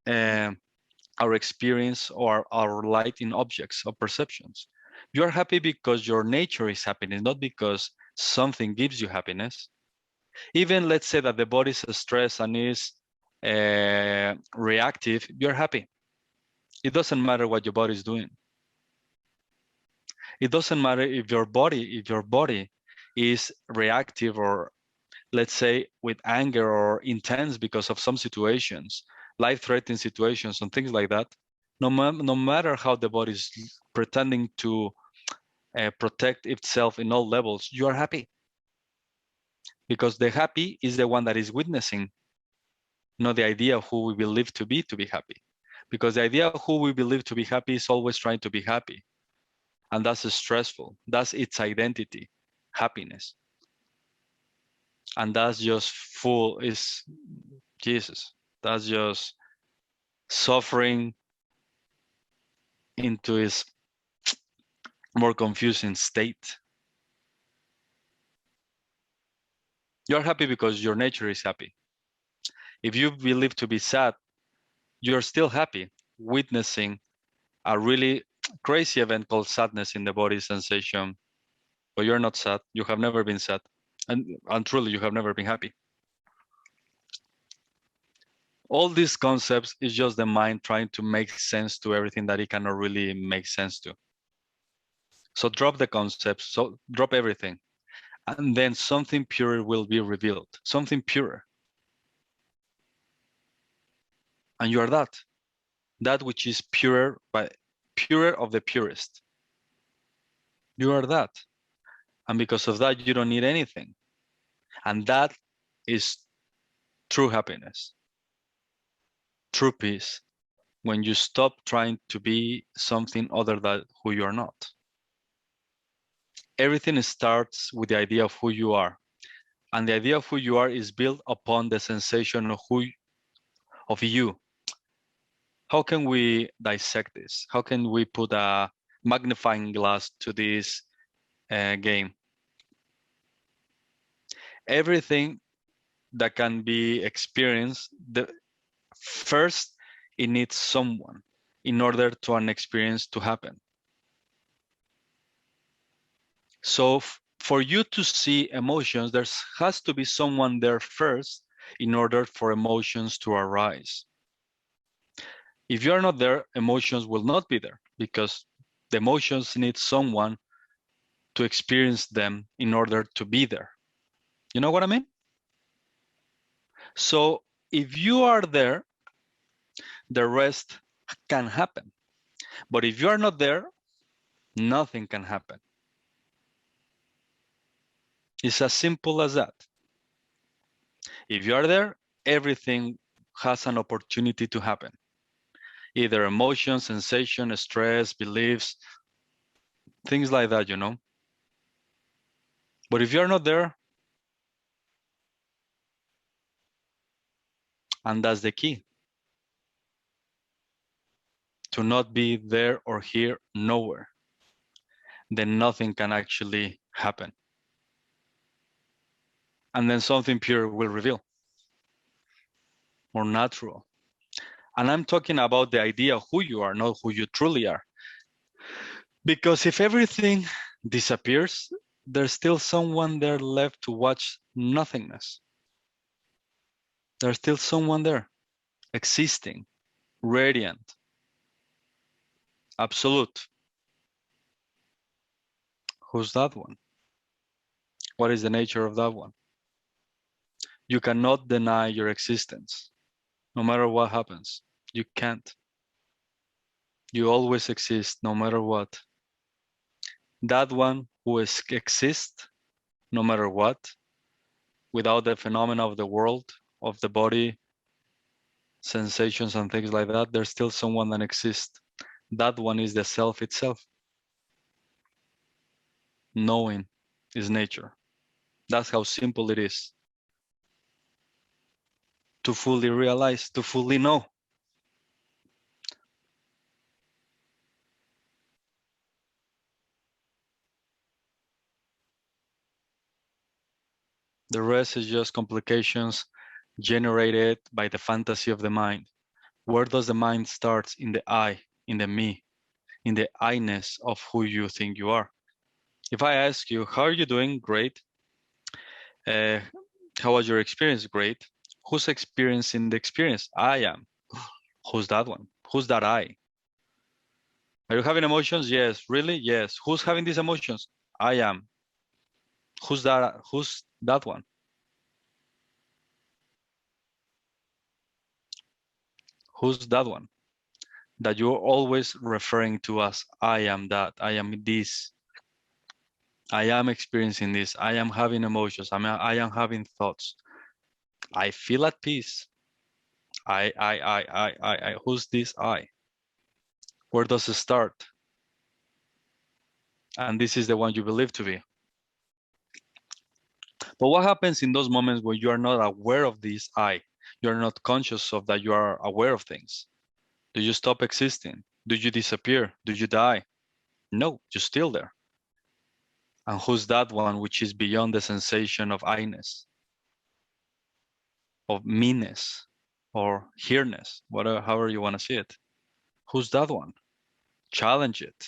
our experience or our light in objects or perceptions. You are happy because your nature is happiness, not because something gives you happiness. Even let's say that the body is stressed and is reactive, you're happy. It doesn't matter what your body is doing. It doesn't matter if your body is reactive or let's say with anger or intense because of some situations, life-threatening situations and things like that. No matter how the body is pretending to protect itself in all levels, you are happy. Because the happy is the one that is witnessing, not the idea of who we believe to be happy. Because the idea of who we believe to be happy is always trying to be happy. And that's stressful. That's its identity, happiness. And that's just is Jesus. That's just suffering into his more confusing state. You're happy because your nature is happy. If you believe to be sad, you're still happy, witnessing a really crazy event called sadness in the body sensation. But you're not sad. You have never been sad. And truly, you have never been happy. All these concepts is just the mind trying to make sense to everything that it cannot really make sense to. So drop the concepts, so drop everything. And then something pure will be revealed, something purer. And you are that which is purer, but purer of the purest. You are that. And because of that, you don't need anything. And that is true happiness, true peace, when you stop trying to be something other than who you are not. Everything starts with the idea of who you are. And the idea of who you are is built upon the sensation of you. How can we dissect this? How can we put a magnifying glass to this game? Everything that can be experienced, first it needs someone in order to an experience to happen. So for you to see emotions, there has to be someone there first in order for emotions to arise. If you are not there, emotions will not be there because the emotions need someone to experience them in order to be there. You know what I mean? So if you are there, the rest can happen. But if you are not there, nothing can happen. It's as simple as that. If you are there, everything has an opportunity to happen. Either emotion, sensation, stress, beliefs, things like that, you know. But if you're not there, and that's the key, to not be there or here, nowhere, then nothing can actually happen. And then something pure will reveal, more natural. And I'm talking about the idea of who you are, not who you truly are. Because if everything disappears, there's still someone there left to watch nothingness. There's still someone there, existing, radiant, absolute. Who's that one? What is the nature of that one? You cannot deny your existence, no matter what happens. You can't. You always exist, no matter what. That one who exists, no matter what, without the phenomena of the world, of the body, sensations and things like that, there's still someone that exists. That one is the self itself. Knowing is nature. That's how simple it is to fully realize, to fully know. The rest is just complications generated by the fantasy of the mind. Where does the mind start? In the I, in the me, in the I-ness of who you think you are. If I ask you, how are you doing? Great. How was your experience? Great. Who's experiencing the experience? I am. Who's that one? Who's that I? Are you having emotions? Yes. Really? Yes. Who's having these emotions? I am. Who's that? Who's that one? Who's that one? That you're always referring to as I am that, I am this, I am experiencing this, I am having emotions, I am having thoughts. I feel at peace. I. Who's this I? Where does it start? And this is the one you believe to be. But what happens in those moments when you are not aware of this I? You're not conscious of that you are aware of things. Do you stop existing? Do you disappear? Do you die? No, you're still there. And who's that one which is beyond the sensation of I-ness, of me-ness, or here-ness, whatever, however you want to see it? Who's that one? Challenge it,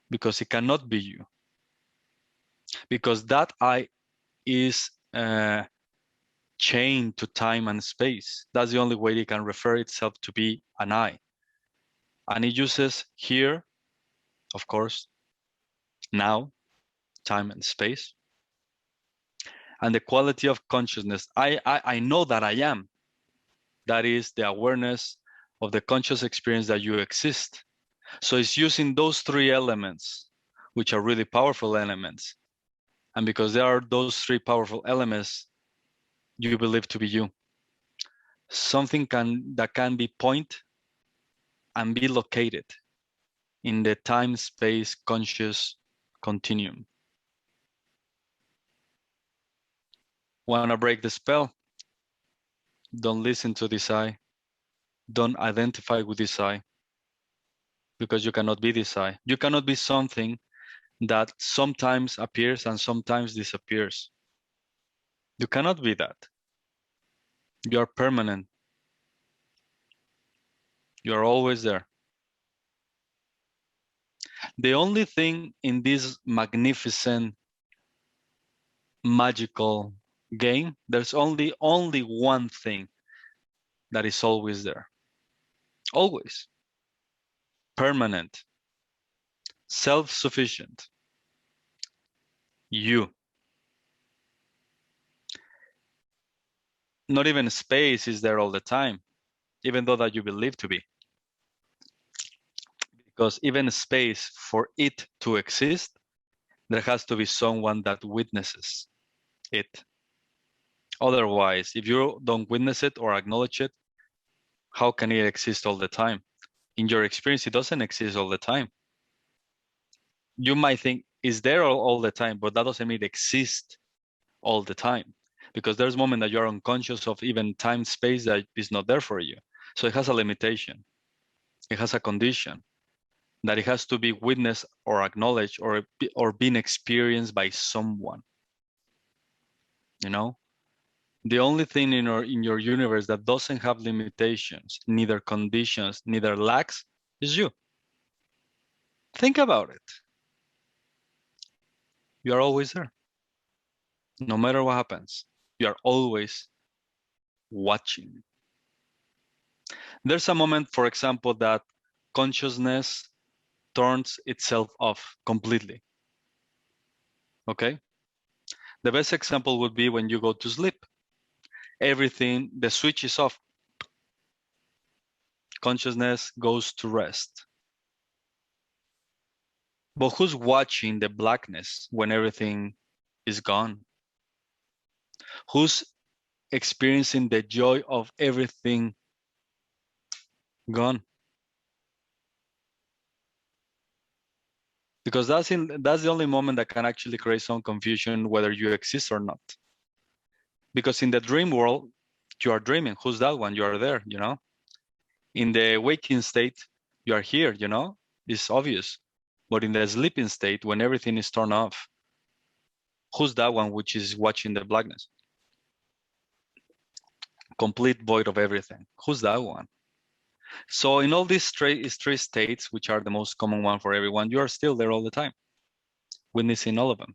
because it cannot be you. Because that I is chained to time and space. That's the only way it can refer itself to be an I. And it uses here, of course, now, time and space. And the quality of consciousness. I know that I am. That is the awareness of the conscious experience that you exist. So it's using those three elements, which are really powerful elements. And because there are those three powerful elements, you believe to be you. Something that can be point and be located in the time-space conscious continuum. Want to break the spell? Don't listen to this I. Don't identify with this I. Because you cannot be this I. You cannot be something that sometimes appears and sometimes disappears. You cannot be that. You are permanent. You are always there. The only thing in this magnificent, magical game, there's only one thing that is always there. Always. Permanent. Self-sufficient. You. Not even space is there all the time, even though that you believe to be. Because even space, for it to exist, there has to be someone that witnesses. it. Otherwise, if you don't witness it or acknowledge it, how can it exist all the time? In your experience, it doesn't exist all the time. You might think it's there all the time, but that doesn't mean it exists all the time. Because there's moments that you're unconscious of even time, space that is not there for you. So it has a limitation. It has a condition that it has to be witnessed or acknowledged or being experienced by someone. You know? The only thing in your universe that doesn't have limitations, neither conditions, neither lacks, is you. Think about it. You are always there. No matter what happens, you are always watching. There's a moment, for example, that consciousness turns itself off completely. Okay? The best example would be when you go to sleep. Everything, the switch is off. Consciousness goes to rest. But who's watching the blackness when everything is gone? Who's experiencing the joy of everything gone? Because that's the only moment that can actually create some confusion whether you exist or not. Because in the dream world, you are dreaming. Who's that one? You are there, you know? In the waking state, you are here, you know? It's obvious. But in the sleeping state, when everything is turned off, who's that one which is watching the blackness? Complete void of everything. Who's that one? So in all these three states, which are the most common one for everyone, you are still there all the time, witnessing all of them.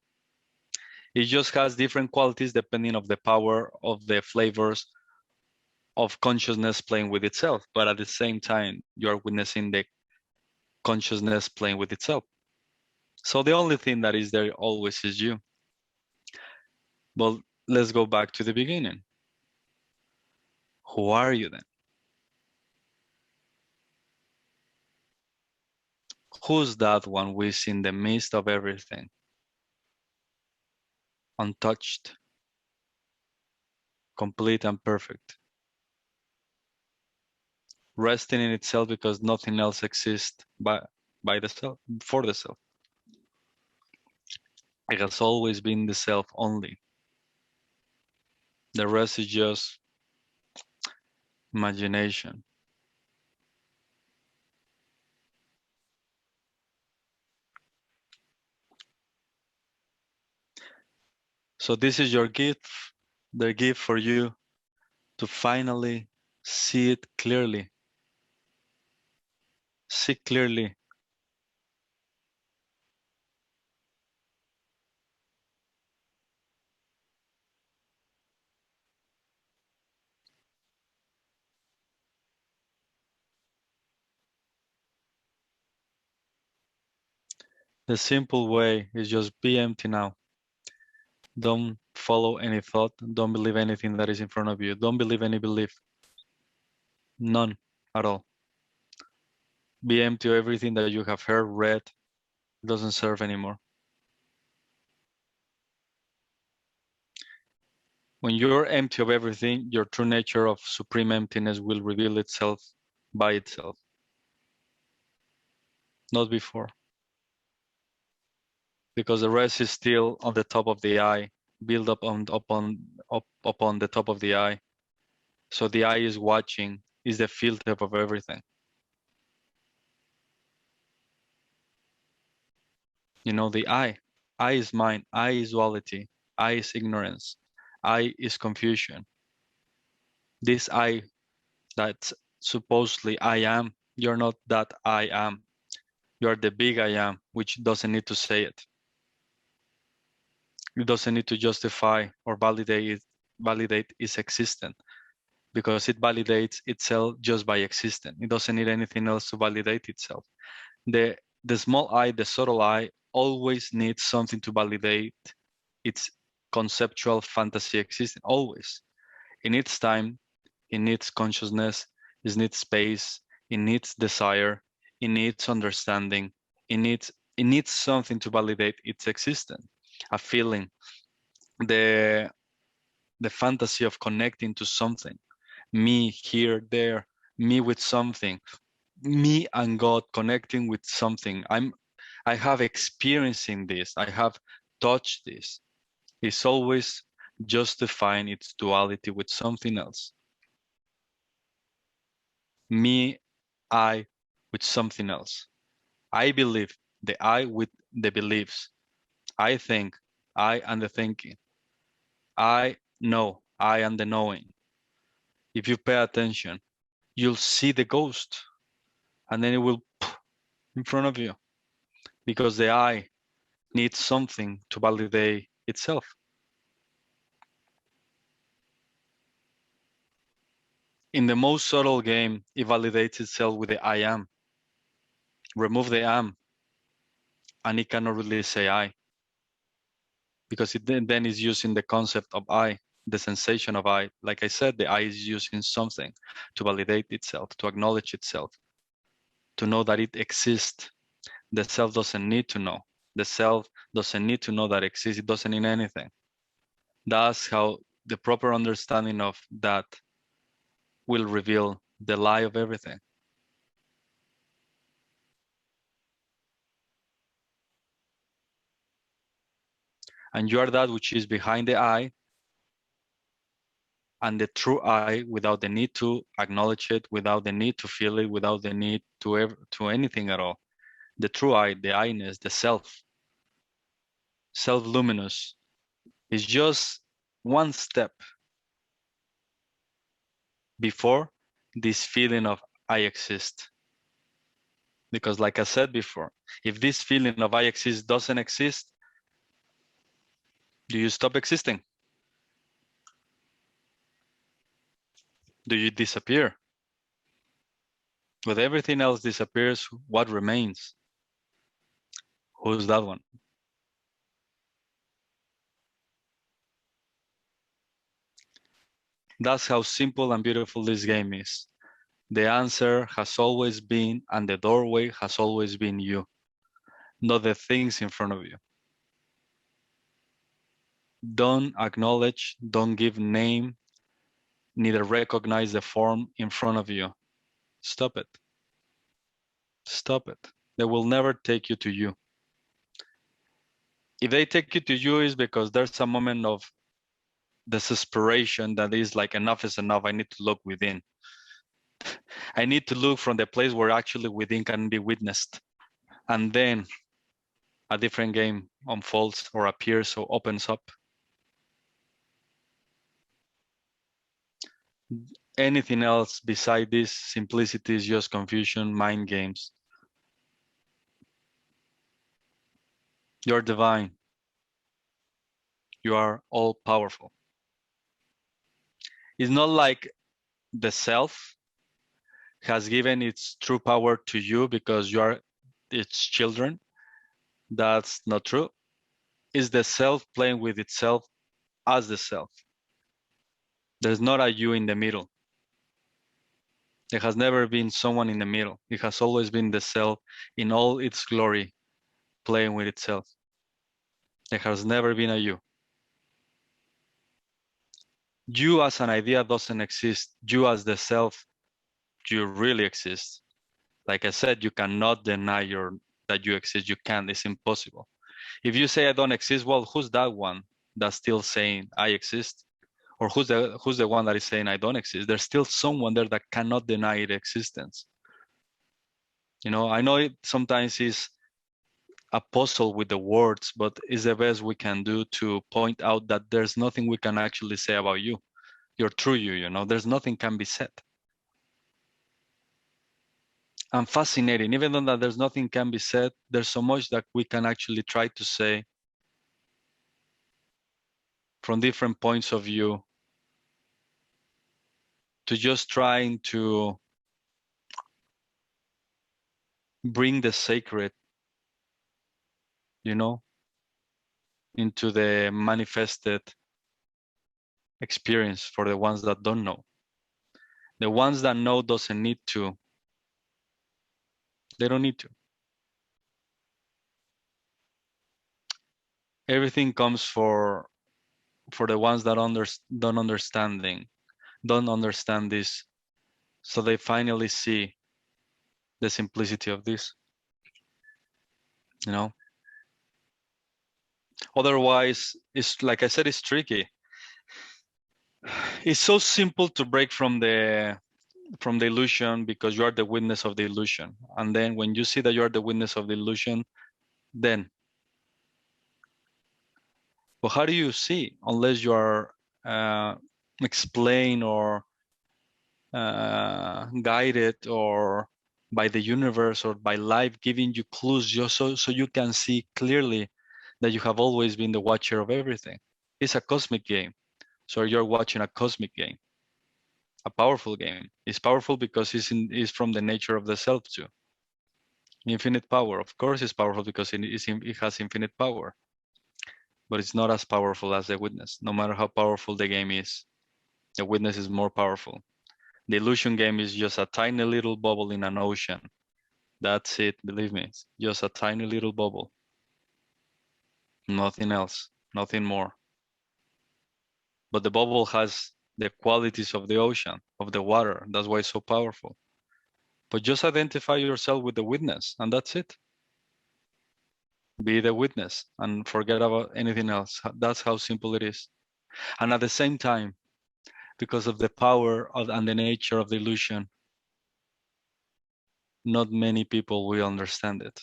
It just has different qualities depending on the power of the flavors of consciousness playing with itself. But at the same time, you are witnessing the consciousness playing with itself. So the only thing that is there always is you. But let's go back to the beginning. Who are you then? Who's that one who is in the midst of everything? Untouched, complete and perfect. Resting in itself because nothing else exists by the self, for the self. It has always been the self only. The rest is just imagination. So this is your gift, the gift for you to finally see it clearly. See clearly. The simple way is just be empty now. Don't follow any thought. Don't believe anything that is in front of you. Don't believe any belief. None at all. Be empty of everything that you have heard, read. It doesn't serve anymore. When you're empty of everything, your true nature of supreme emptiness will reveal itself by itself. Not before. Because the rest is still on the top of the eye, built up upon the top of the eye. So the eye is watching, is the filter of everything. You know, the eye is mind, I is duality, I is ignorance, I is confusion. This I that supposedly I am, you're not that I am. You're the big I am, which doesn't need to say it. It doesn't need to justify or validate its existence because it validates itself just by existing. It doesn't need anything else to validate itself. The small I, the subtle I, always needs something to validate its conceptual fantasy existing, always. It needs time, it needs consciousness, it needs space, it needs desire, it needs understanding, it needs something to validate its existence, a feeling, the fantasy of connecting to something, me here, there, me with something, me and God connecting with something. I have experiencing this, I have touched this. It's always justifying its duality with something else. Me, I with something else. I believe, the I with the beliefs. I think, I and the thinking. I know, I and the knowing. If you pay attention, you'll see the ghost, and then it will pop in front of you, because the I needs something to validate itself. In the most subtle game, it validates itself with the I am. Remove the am, and it cannot really say I, because it then is using the concept of I, the sensation of I. Like I said, the I is using something to validate itself, to acknowledge itself, to know that it exists. The self doesn't need to know. The self doesn't need to know that it exists. It doesn't need anything. That's how the proper understanding of that will reveal the lie of everything. And you are that which is behind the I, and the true I, without the need to acknowledge it, without the need to feel it, without the need to anything at all. The true I, the I-ness, the self-luminous, is just one step before this feeling of I exist. Because like I said before, if this feeling of I exist doesn't exist, do you stop existing? Do you disappear? When everything else disappears, what remains? Who's that one? That's how simple and beautiful this game is. The answer has always been, and the doorway has always been you, not the things in front of you. Don't acknowledge, don't give name, neither recognize the form in front of you. Stop it. Stop it. They will never take you to you. If they take you to you, is because there's a moment of desperation that is like, enough is enough. I need to look within. I need to look from the place where actually within can be witnessed. And then a different game unfolds or appears or opens up. Anything else beside this simplicity is just confusion, mind games. You're divine. You are all powerful. It's not like the self has given its true power to you because you are its children. That's not true. It's the self playing with itself as the self. There's not a you in the middle. There has never been someone in the middle. It has always been the self in all its glory, playing with itself. There has never been a you. You as an idea doesn't exist. You as the self, you really exist. Like I said, you cannot deny that you exist. You can't. It's impossible. If you say I don't exist, well, who's that one that's still saying I exist? Or who's the one that is saying I don't exist? There's still someone there that cannot deny its existence. You know, I know it sometimes is a puzzle with the words, but it's the best we can do to point out that there's nothing we can actually say about you. You're true you know, there's nothing can be said. And fascinating, even though that there's nothing can be said, there's so much that we can actually try to say from different points of view, to just trying to bring the sacred, you know, into the manifested experience for the ones that don't know. The ones that know doesn't need to. They don't need to. Everything comes for for the ones that don't understand this, so they finally see the simplicity of this, you know. Otherwise, it's like I said, it's tricky. It's so simple to break from the illusion because you are the witness of the illusion. And then when you see that you are the witness of the illusion, then, but how do you see unless you are explained or guided or by the universe or by life giving you clues just so you can see clearly that you have always been the watcher of everything. It's a cosmic game. So you're watching a cosmic game, a powerful game. It's powerful because it's from the nature of the self too. Infinite power. Of course it's powerful because it has infinite power. But it's not as powerful as the witness. No matter how powerful the game is, the witness is more powerful. The illusion game is just a tiny little bubble in an ocean. That's it, believe me. It's just a tiny little bubble. Nothing else, nothing more. But the bubble has the qualities of the ocean, of the water. That's why it's so powerful. But just identify yourself with the witness, and that's it. Be the witness and forget about anything else. That's how simple it is. And at the same time, because of the power of and the nature of the illusion, not many people will understand it.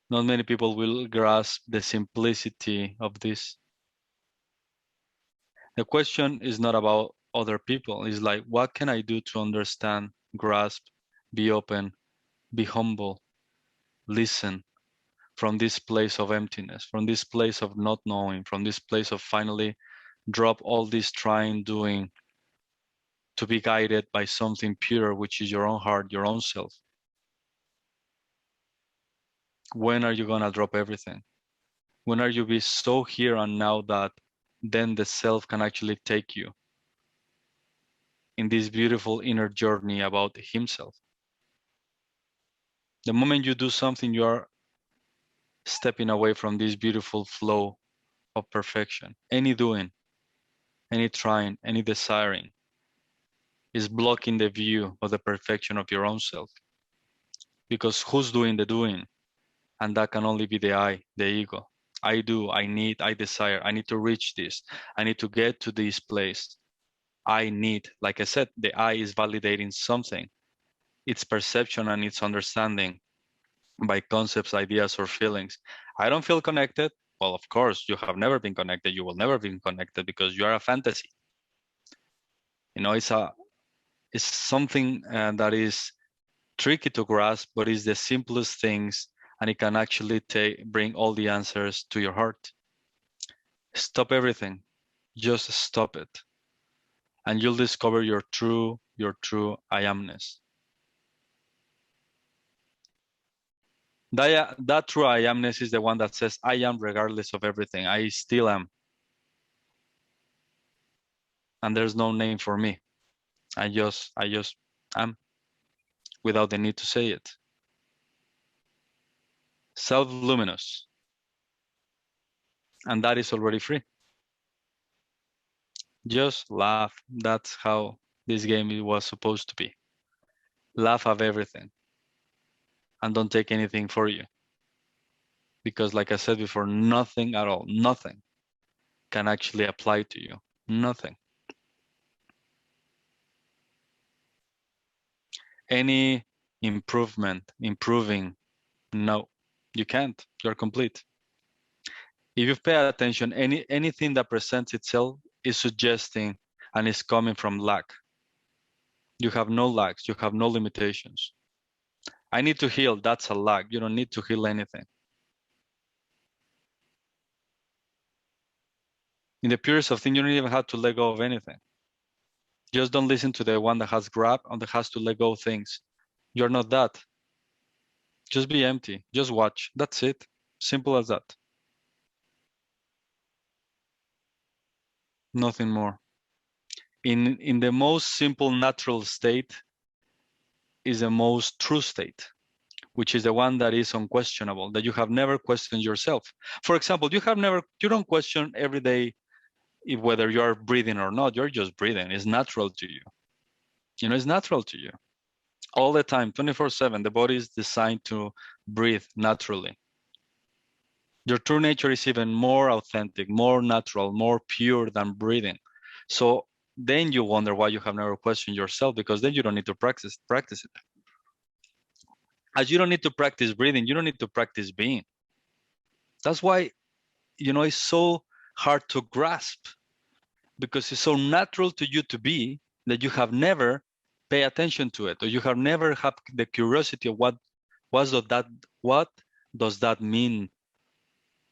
Not many people will grasp the simplicity of this. The question is not about other people. It's like, what can I do to understand, grasp, be open, be humble, listen from this place of emptiness, from this place of not knowing, from this place of finally drop all this trying, doing to be guided by something pure, which is your own heart, your own self. When are you gonna drop everything? When are you be so here and now that then the self can actually take you in this beautiful inner journey about himself? The moment you do something, you are stepping away from this beautiful flow of perfection. Any doing, any trying, any desiring is blocking the view of the perfection of your own self. Because who's doing the doing? And that can only be the I, the ego. I do, I need, I desire, I need to reach this. I need to get to this place. I need, like I said, the I is validating something. Its perception and its understanding by concepts, ideas, or feelings. I don't feel connected. Well, of course, you have never been connected. You will never be connected because you are a fantasy. You know, it's something that is tricky to grasp, but it's the simplest things, and it can actually bring all the answers to your heart. Stop everything. Just stop it. And you'll discover your true I amness. That true I amness is the one that says, I am regardless of everything. I still am. And there's no name for me. I just am without the need to say it. Self-luminous. And that is already free. Just laugh. That's how this game was supposed to be. Laugh at everything. And don't take anything for you. Because like I said before, nothing at all, nothing can actually apply to you. Nothing. Any improving, no, you can't. You're complete. If you pay attention, anything that presents itself is suggesting and is coming from lack. You have no lacks, you have no limitations. I need to heal, that's a lack. You don't need to heal anything. In the purest of things, you don't even have to let go of anything. Just don't listen to the one that has grabbed and that has to let go of things. You're not that. Just be empty, just watch, that's it. Simple as that. Nothing more. In the most simple natural state is the most true state. which is the one that is unquestionable, that you have never questioned yourself. For example, you don't question every day whether you are breathing or not. You're just breathing. It's natural to you. You know, it's natural to you. All the time, 24/7, the body is designed to breathe naturally. Your true nature is even more authentic, more natural, more pure than breathing. So then you wonder why you have never questioned yourself, because then you don't need to practice it. As you don't need to practice breathing, you don't need to practice being. That's why, you know, it's so hard to grasp, because it's so natural to you to be that you have never paid attention to it, or you have never had the curiosity of what does that mean?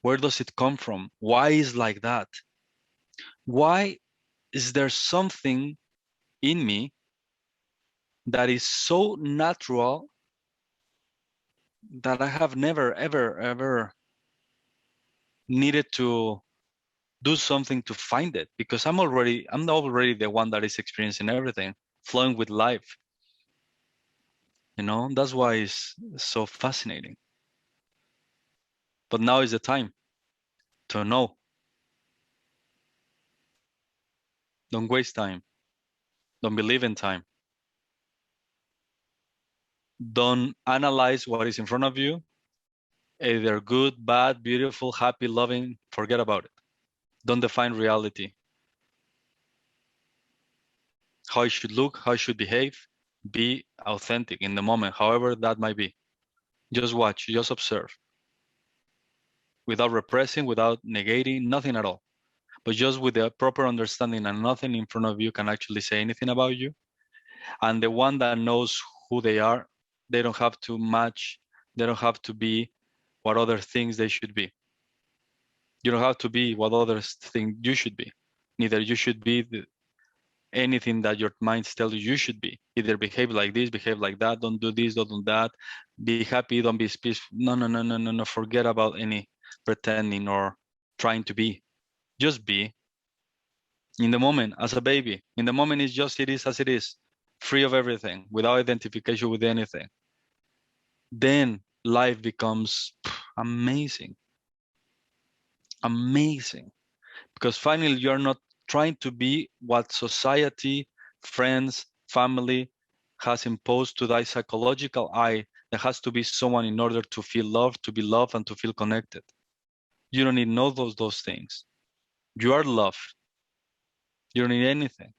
Where does it come from? Why is like that? Why is there something in me that is so natural that I have never, ever, ever needed to do something to find it? Because I'm already the one that is experiencing everything, flowing with life. You know, that's why it's so fascinating. But now is the time to know. Don't waste time. Don't believe in time. Don't analyze what is in front of you, either good, bad, beautiful, happy, loving. Forget about it. Don't define reality. How you should look, how you should behave, be authentic in the moment, however that might be. Just watch, just observe. Without repressing, without negating, nothing at all. But just with the proper understanding, and nothing in front of you can actually say anything about you. And the one that knows who they are, they don't have to match, they don't have to be what other things they should be. You don't have to be what others think you should be. Neither you should be anything that your mind tells you should be. Either behave like this, behave like that, don't do this, don't do that, be happy, don't be peaceful. No. Forget about any pretending or trying to be. Just be in the moment as a baby. In the moment, it is as it is, free of everything, without identification with anything. Then life becomes amazing. Amazing. Because finally, you're not trying to be what society, friends, family has imposed to thy psychological eye. There has to be someone in order to feel loved, to be loved, and to feel connected. You don't need none of those things. You are love. You don't need anything.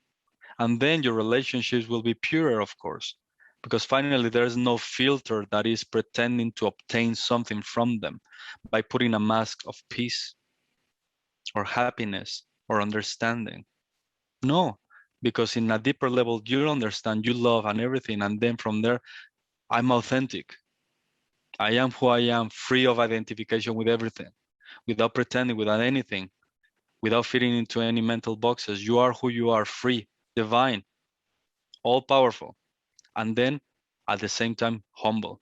And then your relationships will be purer, of course, because finally there is no filter that is pretending to obtain something from them by putting a mask of peace or happiness or understanding. No, because in a deeper level, you understand, you love and everything. And then from there, I'm authentic. I am who I am, free of identification with everything, without pretending, without anything, without fitting into any mental boxes. You are who you are, free, divine, all powerful. And then at the same time, humble,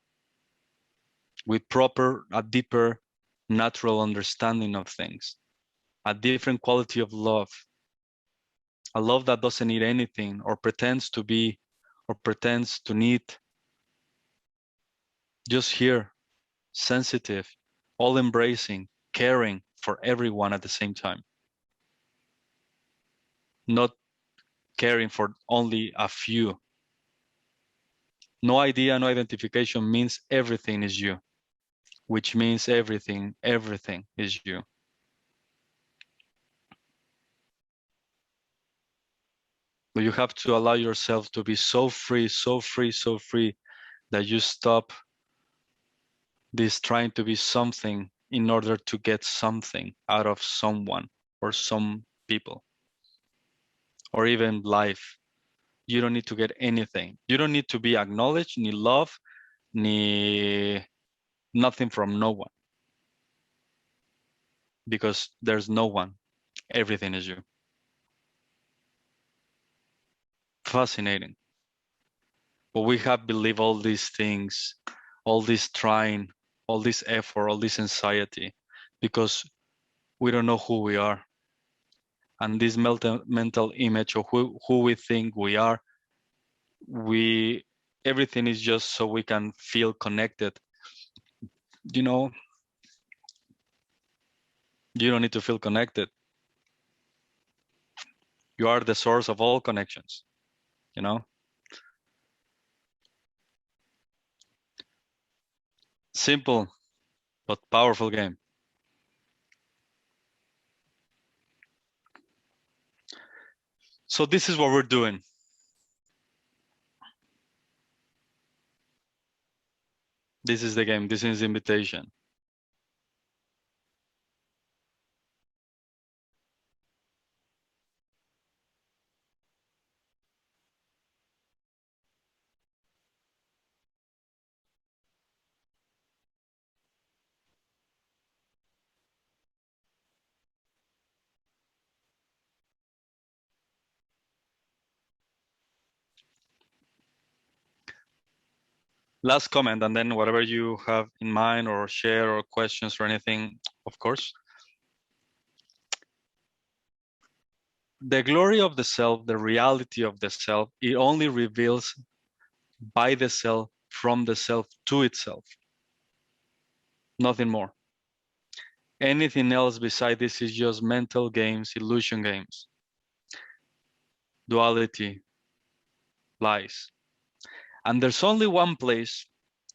with a deeper, natural understanding of things, a different quality of love, a love that doesn't need anything or pretends to be or pretends to need. Just here, sensitive, all embracing, caring for everyone at the same time. Not caring for only a few. No idea, no identification means everything is you, which means everything is you. But you have to allow yourself to be so free, so free, so free that you stop this trying to be something in order to get something out of someone or some people or even life. You don't need to get anything. You don't need to be acknowledged, ni love, ni nothing from no one. Because there's no one. Everything is you. Fascinating. But we have believed all these things, all this trying, all this effort, all this anxiety, because we don't know who we are. And this mental image of who we think we are, everything is just so we can feel connected you know, you don't need to feel connected. You are the source of all connections, you know. Simple but powerful game. So this is what we're doing. This is the game. This is the invitation. Last comment, and then whatever you have in mind or share or questions or anything, of course. The glory of the self, the reality of the self, it only reveals by the self, from the self to itself. Nothing more. Anything else beside this is just mental games, illusion games. Duality, lies. And there's only one place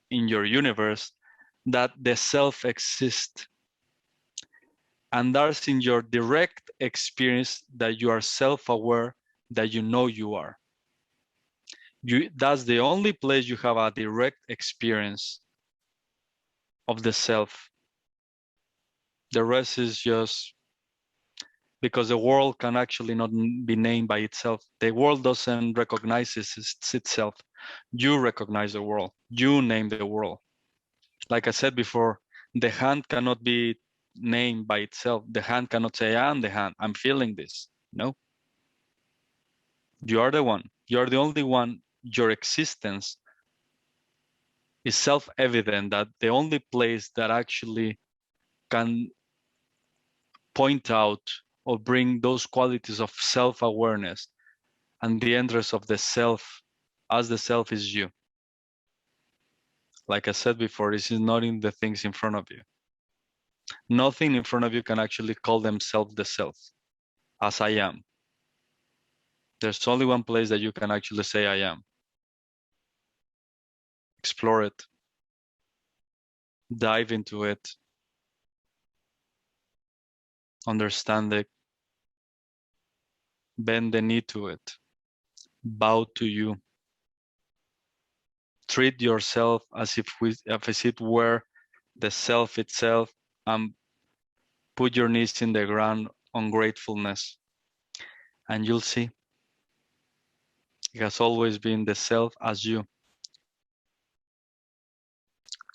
in your universe that the self exists. And that's in your direct experience that you are self-aware, that you know you are. That's the only place you have a direct experience of the self. The rest is just because the world can actually not be named by itself. The world doesn't recognize itself. You recognize the world. You name the world. Like I said before, the hand cannot be named by itself. The hand cannot say, I am the hand. I'm feeling this. No. You are the one. You are the only one. Your existence is self-evident, that the only place that actually can point out or bring those qualities of self-awareness and the interest of the self as the self is you. Like I said before, this is not in the things in front of you. Nothing in front of you can actually call themselves the self, as I am. There's only one place that you can actually say I am. Explore it. Dive into it. Understand it. Bend the knee to it. Bow to you. Treat yourself as if it were the self itself, and put your knees in the ground on gratefulness. And you'll see it has always been the self as you.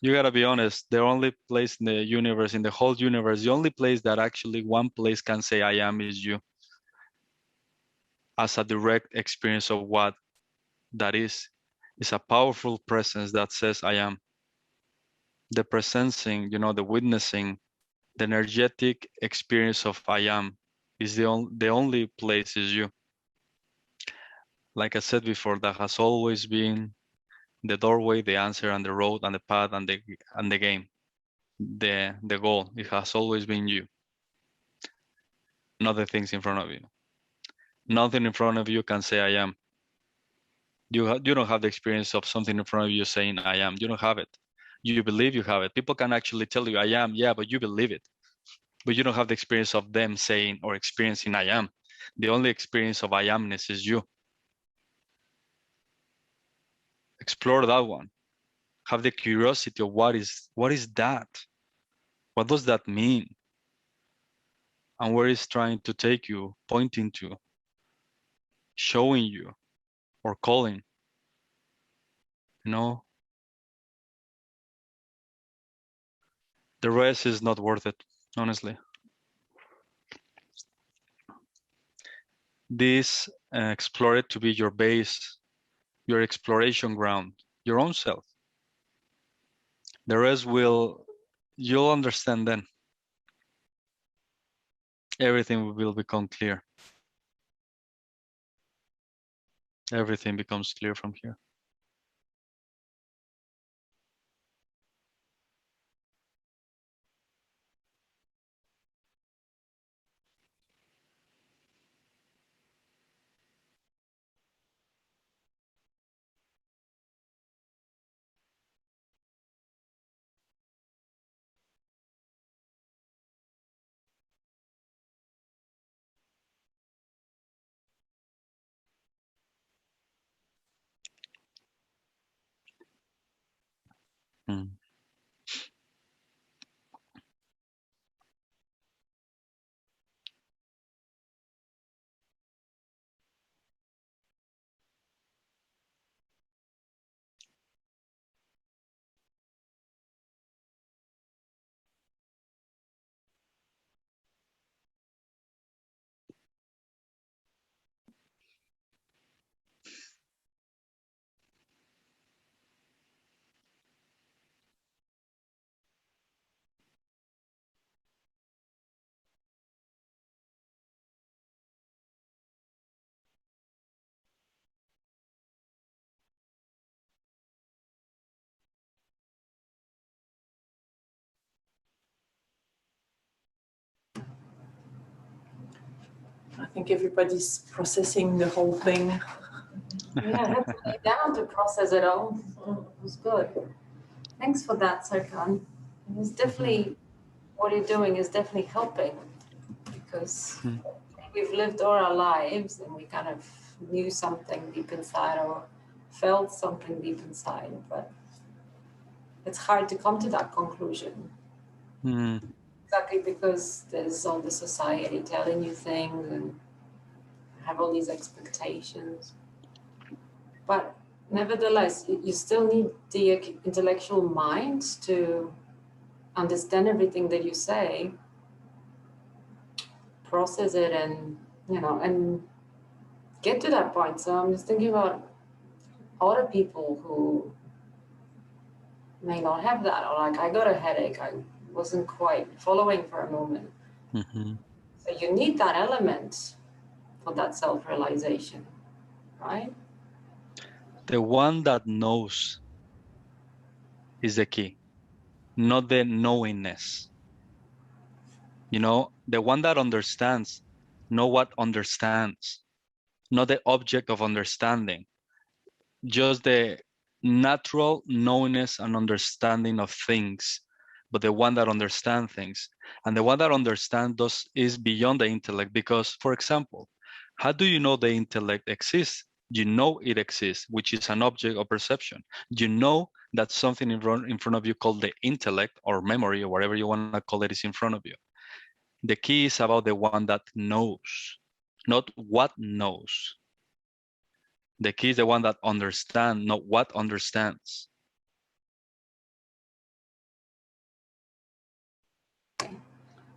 You gotta be honest, the only place in the universe, in the whole universe, the only place that actually one place can say I am is you. As a direct experience of what that is a powerful presence that says I am. The presencing, the witnessing, the energetic experience of I am is the only place is you. Like I said before, that has always been the doorway, the answer, and the road, and the path, and the game, the goal. It has always been you, not the things in front of you. Nothing in front of you can say I am. You don't have the experience of something in front of you saying I am. You don't have it. You believe you have it. People can actually tell you I am, yeah, but you believe it. But you don't have the experience of them saying or experiencing I am. The only experience of I amness is you. Explore that one. Have the curiosity of what is that? What does that mean? And where is trying to take you, pointing to, showing you, or calling? The rest is not worth it, honestly. This explore it to be your base, your exploration ground, your own self. The rest you'll understand then. Everything will become clear. Everything becomes clear from here. I think everybody's processing the whole thing. Yeah, I had to lay down to process it all. So it was good. Thanks for that, Serkan. It's definitely, what you're doing is definitely helping, because we've lived all our lives and we kind of knew something deep inside or felt something deep inside, but it's hard to come to that conclusion. Exactly, because there's all the society telling you things and have all these expectations. But nevertheless, you still need the intellectual mind to understand everything that you say, process it, and and get to that point. So I'm just thinking about other people who may not have that, or like, I got a headache, I wasn't quite following for a moment. So you need that element for that self-realization, right? The one that knows is the key, not the knowingness. The one that understands, know what understands, not the object of understanding, just the natural knowingness and understanding of things, but the one that understands things. And the one that understands is beyond the intellect, because, for example, how do you know the intellect exists? You know it exists, which is an object of perception. You know that something in front of you called the intellect or memory or whatever you want to call it is in front of you. The key is about the one that knows, not what knows. The key is the one that understands, not what understands.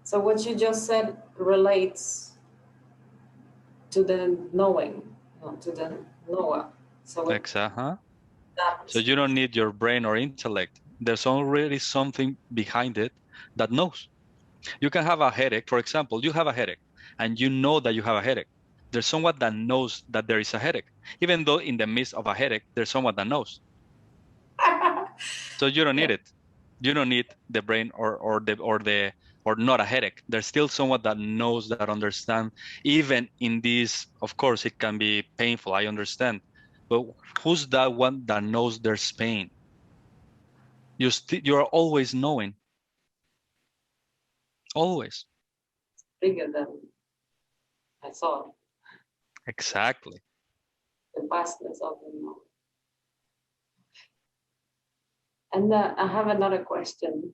So what you just said relates to the knowing, to the knower. So Exactly. So you don't need your brain or intellect. There's already something behind it that knows. You can have a headache, for example, you have a headache and you know that you have a headache. There's someone that knows that there is a headache, even though in the midst of a headache, there's someone that knows. So you don't need it. You don't need the brain or not a headache. There's still someone that knows, that understands. Even in this, of course, it can be painful. I understand, but who's that one that knows there's pain? You're always knowing, always. Bigger than I thought. Exactly. The vastness of the knowledge. And I have another question.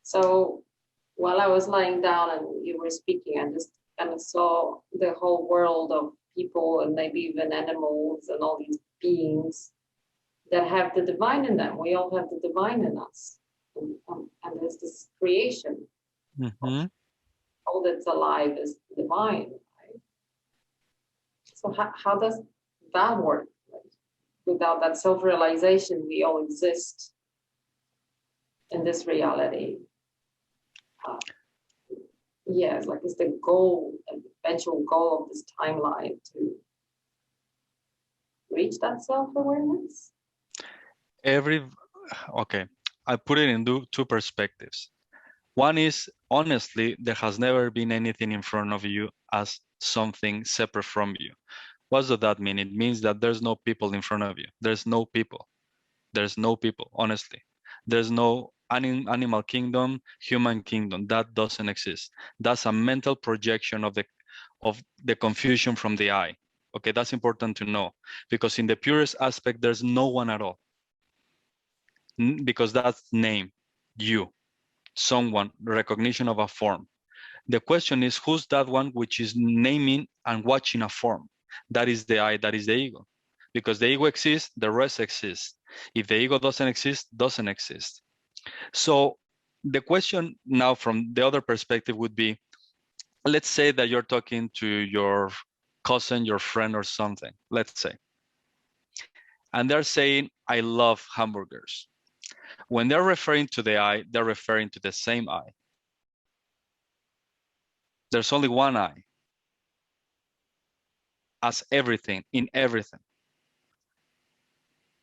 So while I was lying down and you were speaking, I just kind of saw the whole world of people and maybe even animals and all these beings that have the divine in them. We all have the divine in us. And there's this creation. All that's alive is divine, right? So how does that work? Without that self-realization, we all exist in this reality. It's like it's the goal, the eventual goal of this timeline to reach that self-awareness. Okay, I put it in two perspectives. One is, honestly, there has never been anything in front of you as something separate from you. What does that mean? It means that there's no people in front of you. There's no people. There's no people, honestly. There's no animal kingdom, human kingdom. That doesn't exist. That's a mental projection of the confusion from the I. Okay, that's important to know, because in the purest aspect, there's no one at all. Because that's name, you, someone, recognition of a form. The question is, who's that one which is naming and watching a form? That is the I, that is the ego. Because the ego exists, the rest exists. If the ego doesn't exist, doesn't exist. So the question now from the other perspective would be, let's say that you're talking to your cousin, your friend or something, let's say. And they're saying, I love hamburgers. When they're referring to the I, they're referring to the same I. There's only one I. As everything, in everything.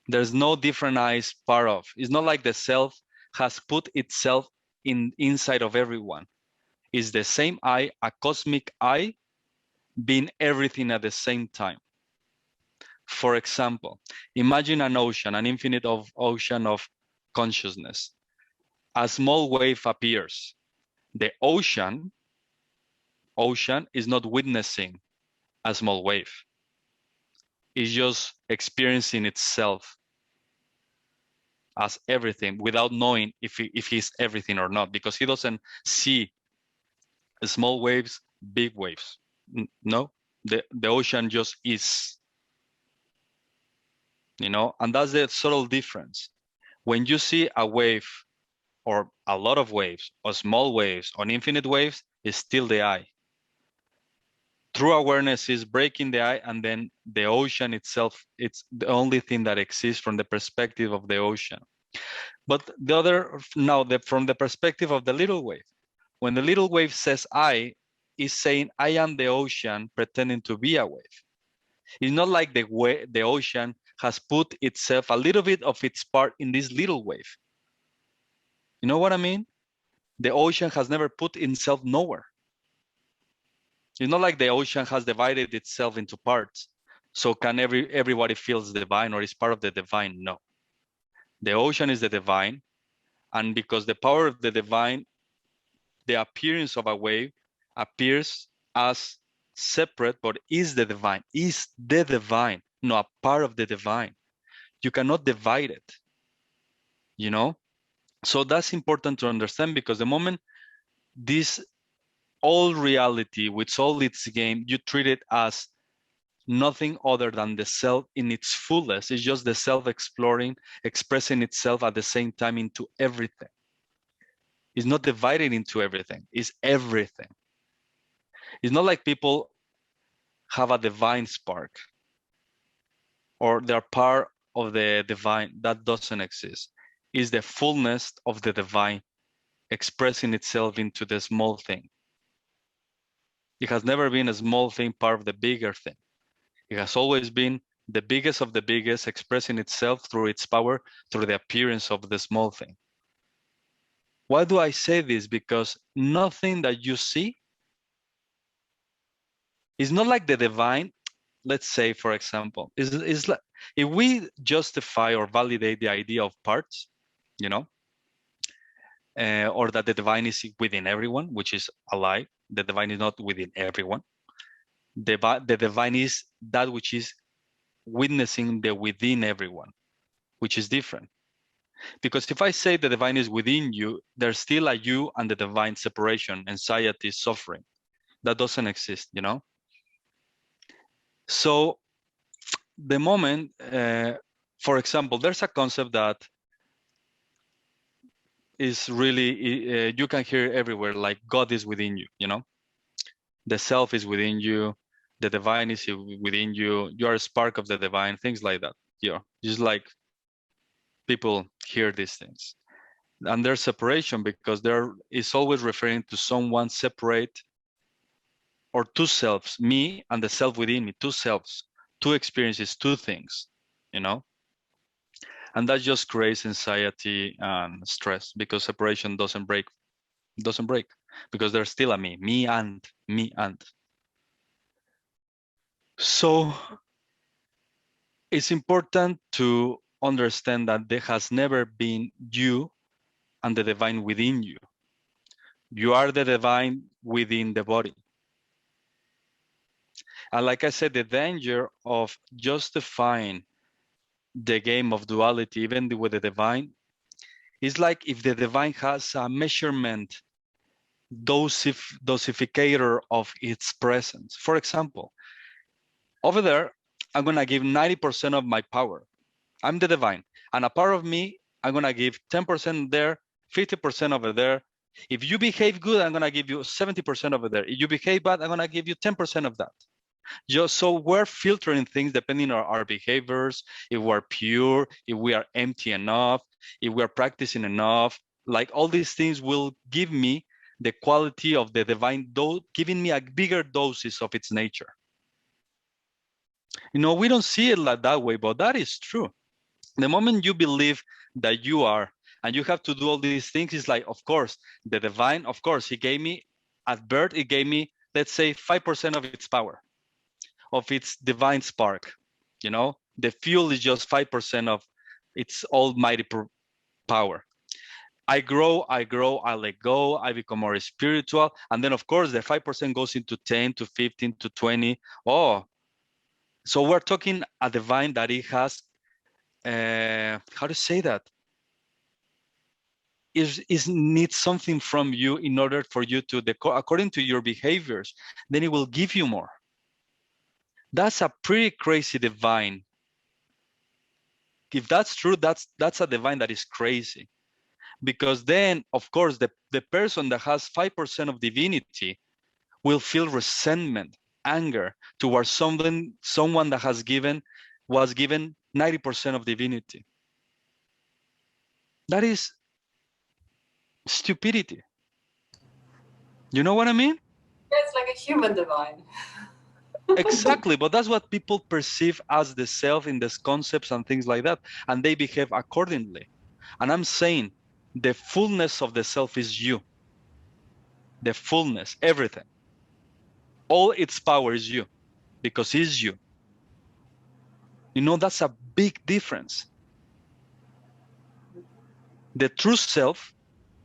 There's no different I's part of. It's not like the self has put itself inside of everyone. is the same I, a cosmic I, being everything at the same time. For example, imagine an ocean, an infinite ocean of consciousness. A small wave appears. The ocean is not witnessing a small wave. It's just experiencing itself as everything without knowing if he's everything or not, because he doesn't see small waves, big waves. No, the ocean just is, you know, and that's the subtle difference. When you see a wave or a lot of waves or small waves or infinite waves, it's still the I. True awareness is breaking the I, and then the ocean itself, it's the only thing that exists from the perspective of the ocean. But the other, now from the perspective of the little wave, when the little wave says I, is saying I am the ocean pretending to be a wave. It's not like the ocean has put itself, a little bit of its part in this little wave. You know what I mean? The ocean has never put itself nowhere. It's not like the ocean has divided itself into parts. So can everybody feels divine or is part of the divine? No. The ocean is the divine. And because the power of the divine, the appearance of a wave appears as separate, but is the divine, not a part of the divine. You cannot divide it, you know? So that's important to understand, because the moment this all reality with all its game, you treat it as nothing other than the self in its fullest. It's just the self exploring, expressing itself at the same time into everything. It's not divided into everything, it's everything. It's not like people have a divine spark or they're part of the divine. That doesn't exist. It's the fullness of the divine expressing itself into the small thing. It has never been a small thing part of the bigger thing. It has always been the biggest of the biggest expressing itself through its power, through the appearance of the small thing. Why do I say this? Because nothing that you see is not like the divine. Let's say, for example, is like if we justify or validate the idea of parts, you know, or that the divine is within everyone, which is a lie. The divine is not within everyone. The divine is that which is witnessing the within everyone, which is different. Because if I say the divine is within you, there's still a you and the divine separation, anxiety, suffering. That doesn't exist, you know? So the moment, for example, there's a concept that is really, you can hear everywhere, like God is within you, you know? The self is within you, the divine is within you, you are a spark of the divine, things like that. Yeah, just like people hear these things. And there's separation because there is always referring to someone separate, or two selves, me and the self within me, two selves, two experiences, two things, you know? And that just creates anxiety and stress, because separation doesn't break, because there's still a me and. So it's important to understand that there has never been you and the divine within you. You are the divine within the body. And like I said, the danger of justifying the game of duality, even with the divine, is like if the divine has a measurement dosificator of its presence. For example, over there, I'm going to give 90% of my power. I'm the divine. And a part of me, I'm going to give 10% there, 50% over there. If you behave good, I'm going to give you 70% over there. If you behave bad, I'm going to give you 10% of that. Just so we're filtering things depending on our behaviors, if we're pure, if we are empty enough, if we're practicing enough. Like all these things will give me the quality of the divine, giving me a bigger doses of its nature. You know, we don't see it like that way, but that is true. The moment you believe that you are, and you have to do all these things, it's like, of course, the divine, of course, he gave me At birth, it gave me, let's say, 5% of its power, of its divine spark. You know, the fuel is just 5% of its almighty power. I grow, I let go, I become more spiritual. And then, of course, the 5% goes into 10 to 15 to 20. Oh, so we're talking a divine that it has, how to say that? Is needs something from you in order for you to, according to your behaviors, then it will give you more. That's a pretty crazy divine. If that's true, that's a divine that is crazy. Because then, of course, the person that has 5% of divinity will feel resentment, anger towards someone that was given 90% of divinity. That is stupidity. You know what I mean? It's like a human divine. Exactly, but that's what people perceive as the self in these concepts and things like that, and they behave accordingly. And I'm saying the fullness of the self is you. The fullness, everything. All its power is you, because it's you. You know, that's a big difference. The true self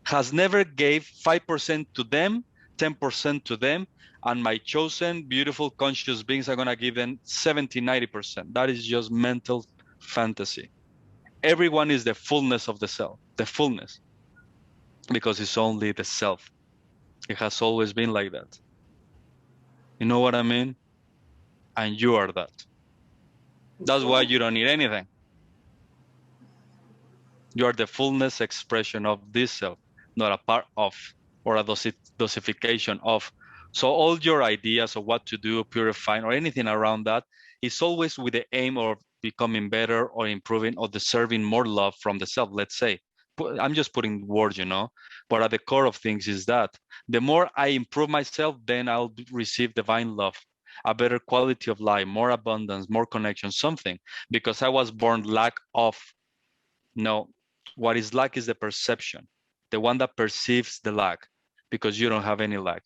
has never gave 5% to them, 10% to them, and my chosen, beautiful, conscious beings are going to give them 70, 90%. That is just mental fantasy. Everyone is the fullness of the self, the fullness, because it's only the self. It has always been like that. You know what I mean? And you are that. That's why you don't need anything. You are the fullness expression of this self, not a part of or a dosification of. So all your ideas of what to do, purifying, or anything around that is always with the aim of becoming better or improving or deserving more love from the self, let's say. I'm just putting words, you know, but at the core of things is that the more I improve myself, then I'll receive divine love, a better quality of life, more abundance, more connection, something, because I was born lack of. No, what is lack is the perception, the one that perceives the lack, because you don't have any lack.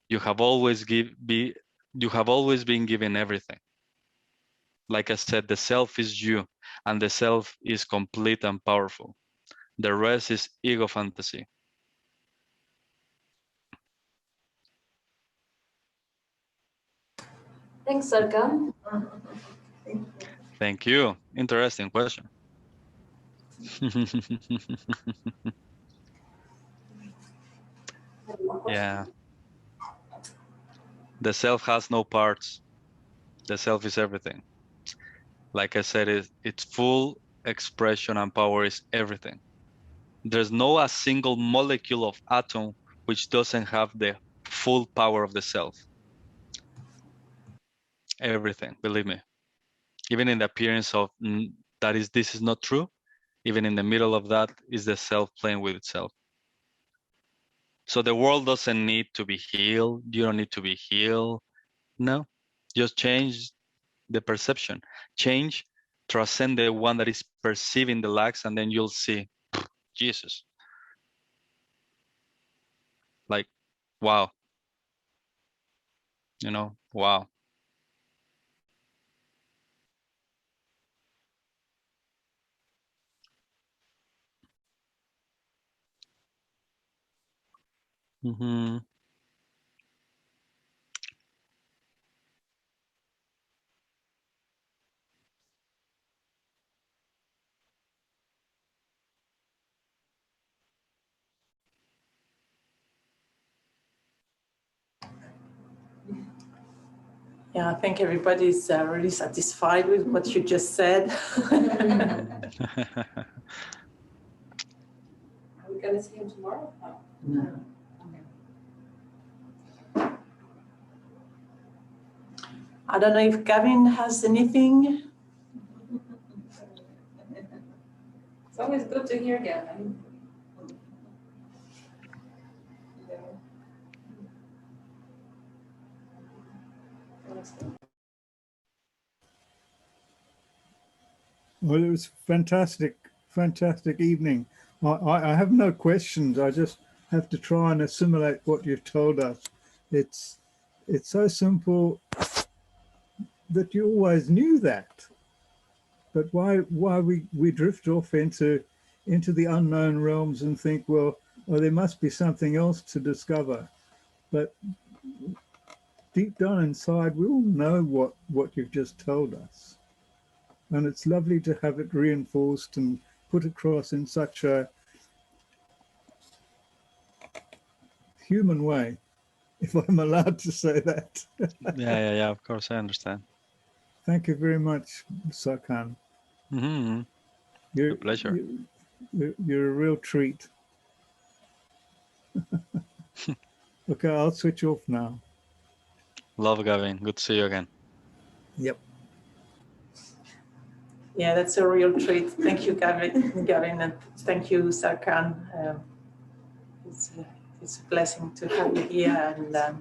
You have always you have always been given everything. Like I said, the self is you, and the self is complete and powerful. The rest is ego fantasy. Thanks, Sarkam. Thank you. Interesting question. Yeah. The self has no parts. The self is everything. Like I said, its full expression and power is everything. There's no a single molecule of atom which doesn't have the full power of the self. Everything, believe me. Even in the appearance of this is not true, even in the middle of that is the self playing with itself. So the world doesn't need to be healed. You don't need to be healed. No, just change the perception. Change, transcend the one that is perceiving the lacks, and then you'll see Jesus. Like, wow. You know, wow. Mm-hmm. Yeah, I think everybody's really satisfied with what you just said. Are we going to see him tomorrow? No. I don't know if Gavin has anything. It's always good to hear Gavin. Well, it was fantastic evening. I have no questions. I just have to try and assimilate what you've told us. It's so simple that you always knew that. But why we drift off into the unknown realms and think, well, there must be something else to discover. But deep down inside, we all know what you've just told us. And it's lovely to have it reinforced and put across in such a human way, if I'm allowed to say that. Yeah. Of course, I understand. Thank you very much, Sarkan. Mm-hmm. You're, A pleasure. you're a real treat. Okay, I'll switch off now. Love, Gavin. Good to see you again. Yep. Yeah, that's a real treat. Thank you, Gavin, and thank you, Sarkan. It's a blessing to have you here and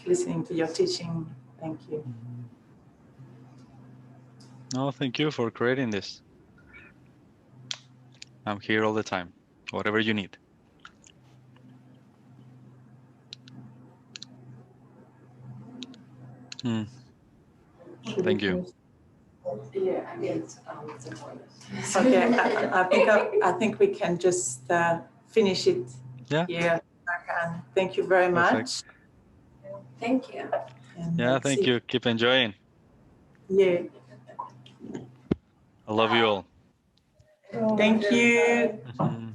listening to your teaching. Thank you. No, thank you for creating this. I'm here all the time. Whatever you need. Thank you. Yeah, I mean, Okay, I think we can just finish it Yeah. here. Sarkan. Thank you very much. Perfect. thank you. And Yeah, thank you. Keep enjoying. Yeah, I love you all. thank you. Mhm.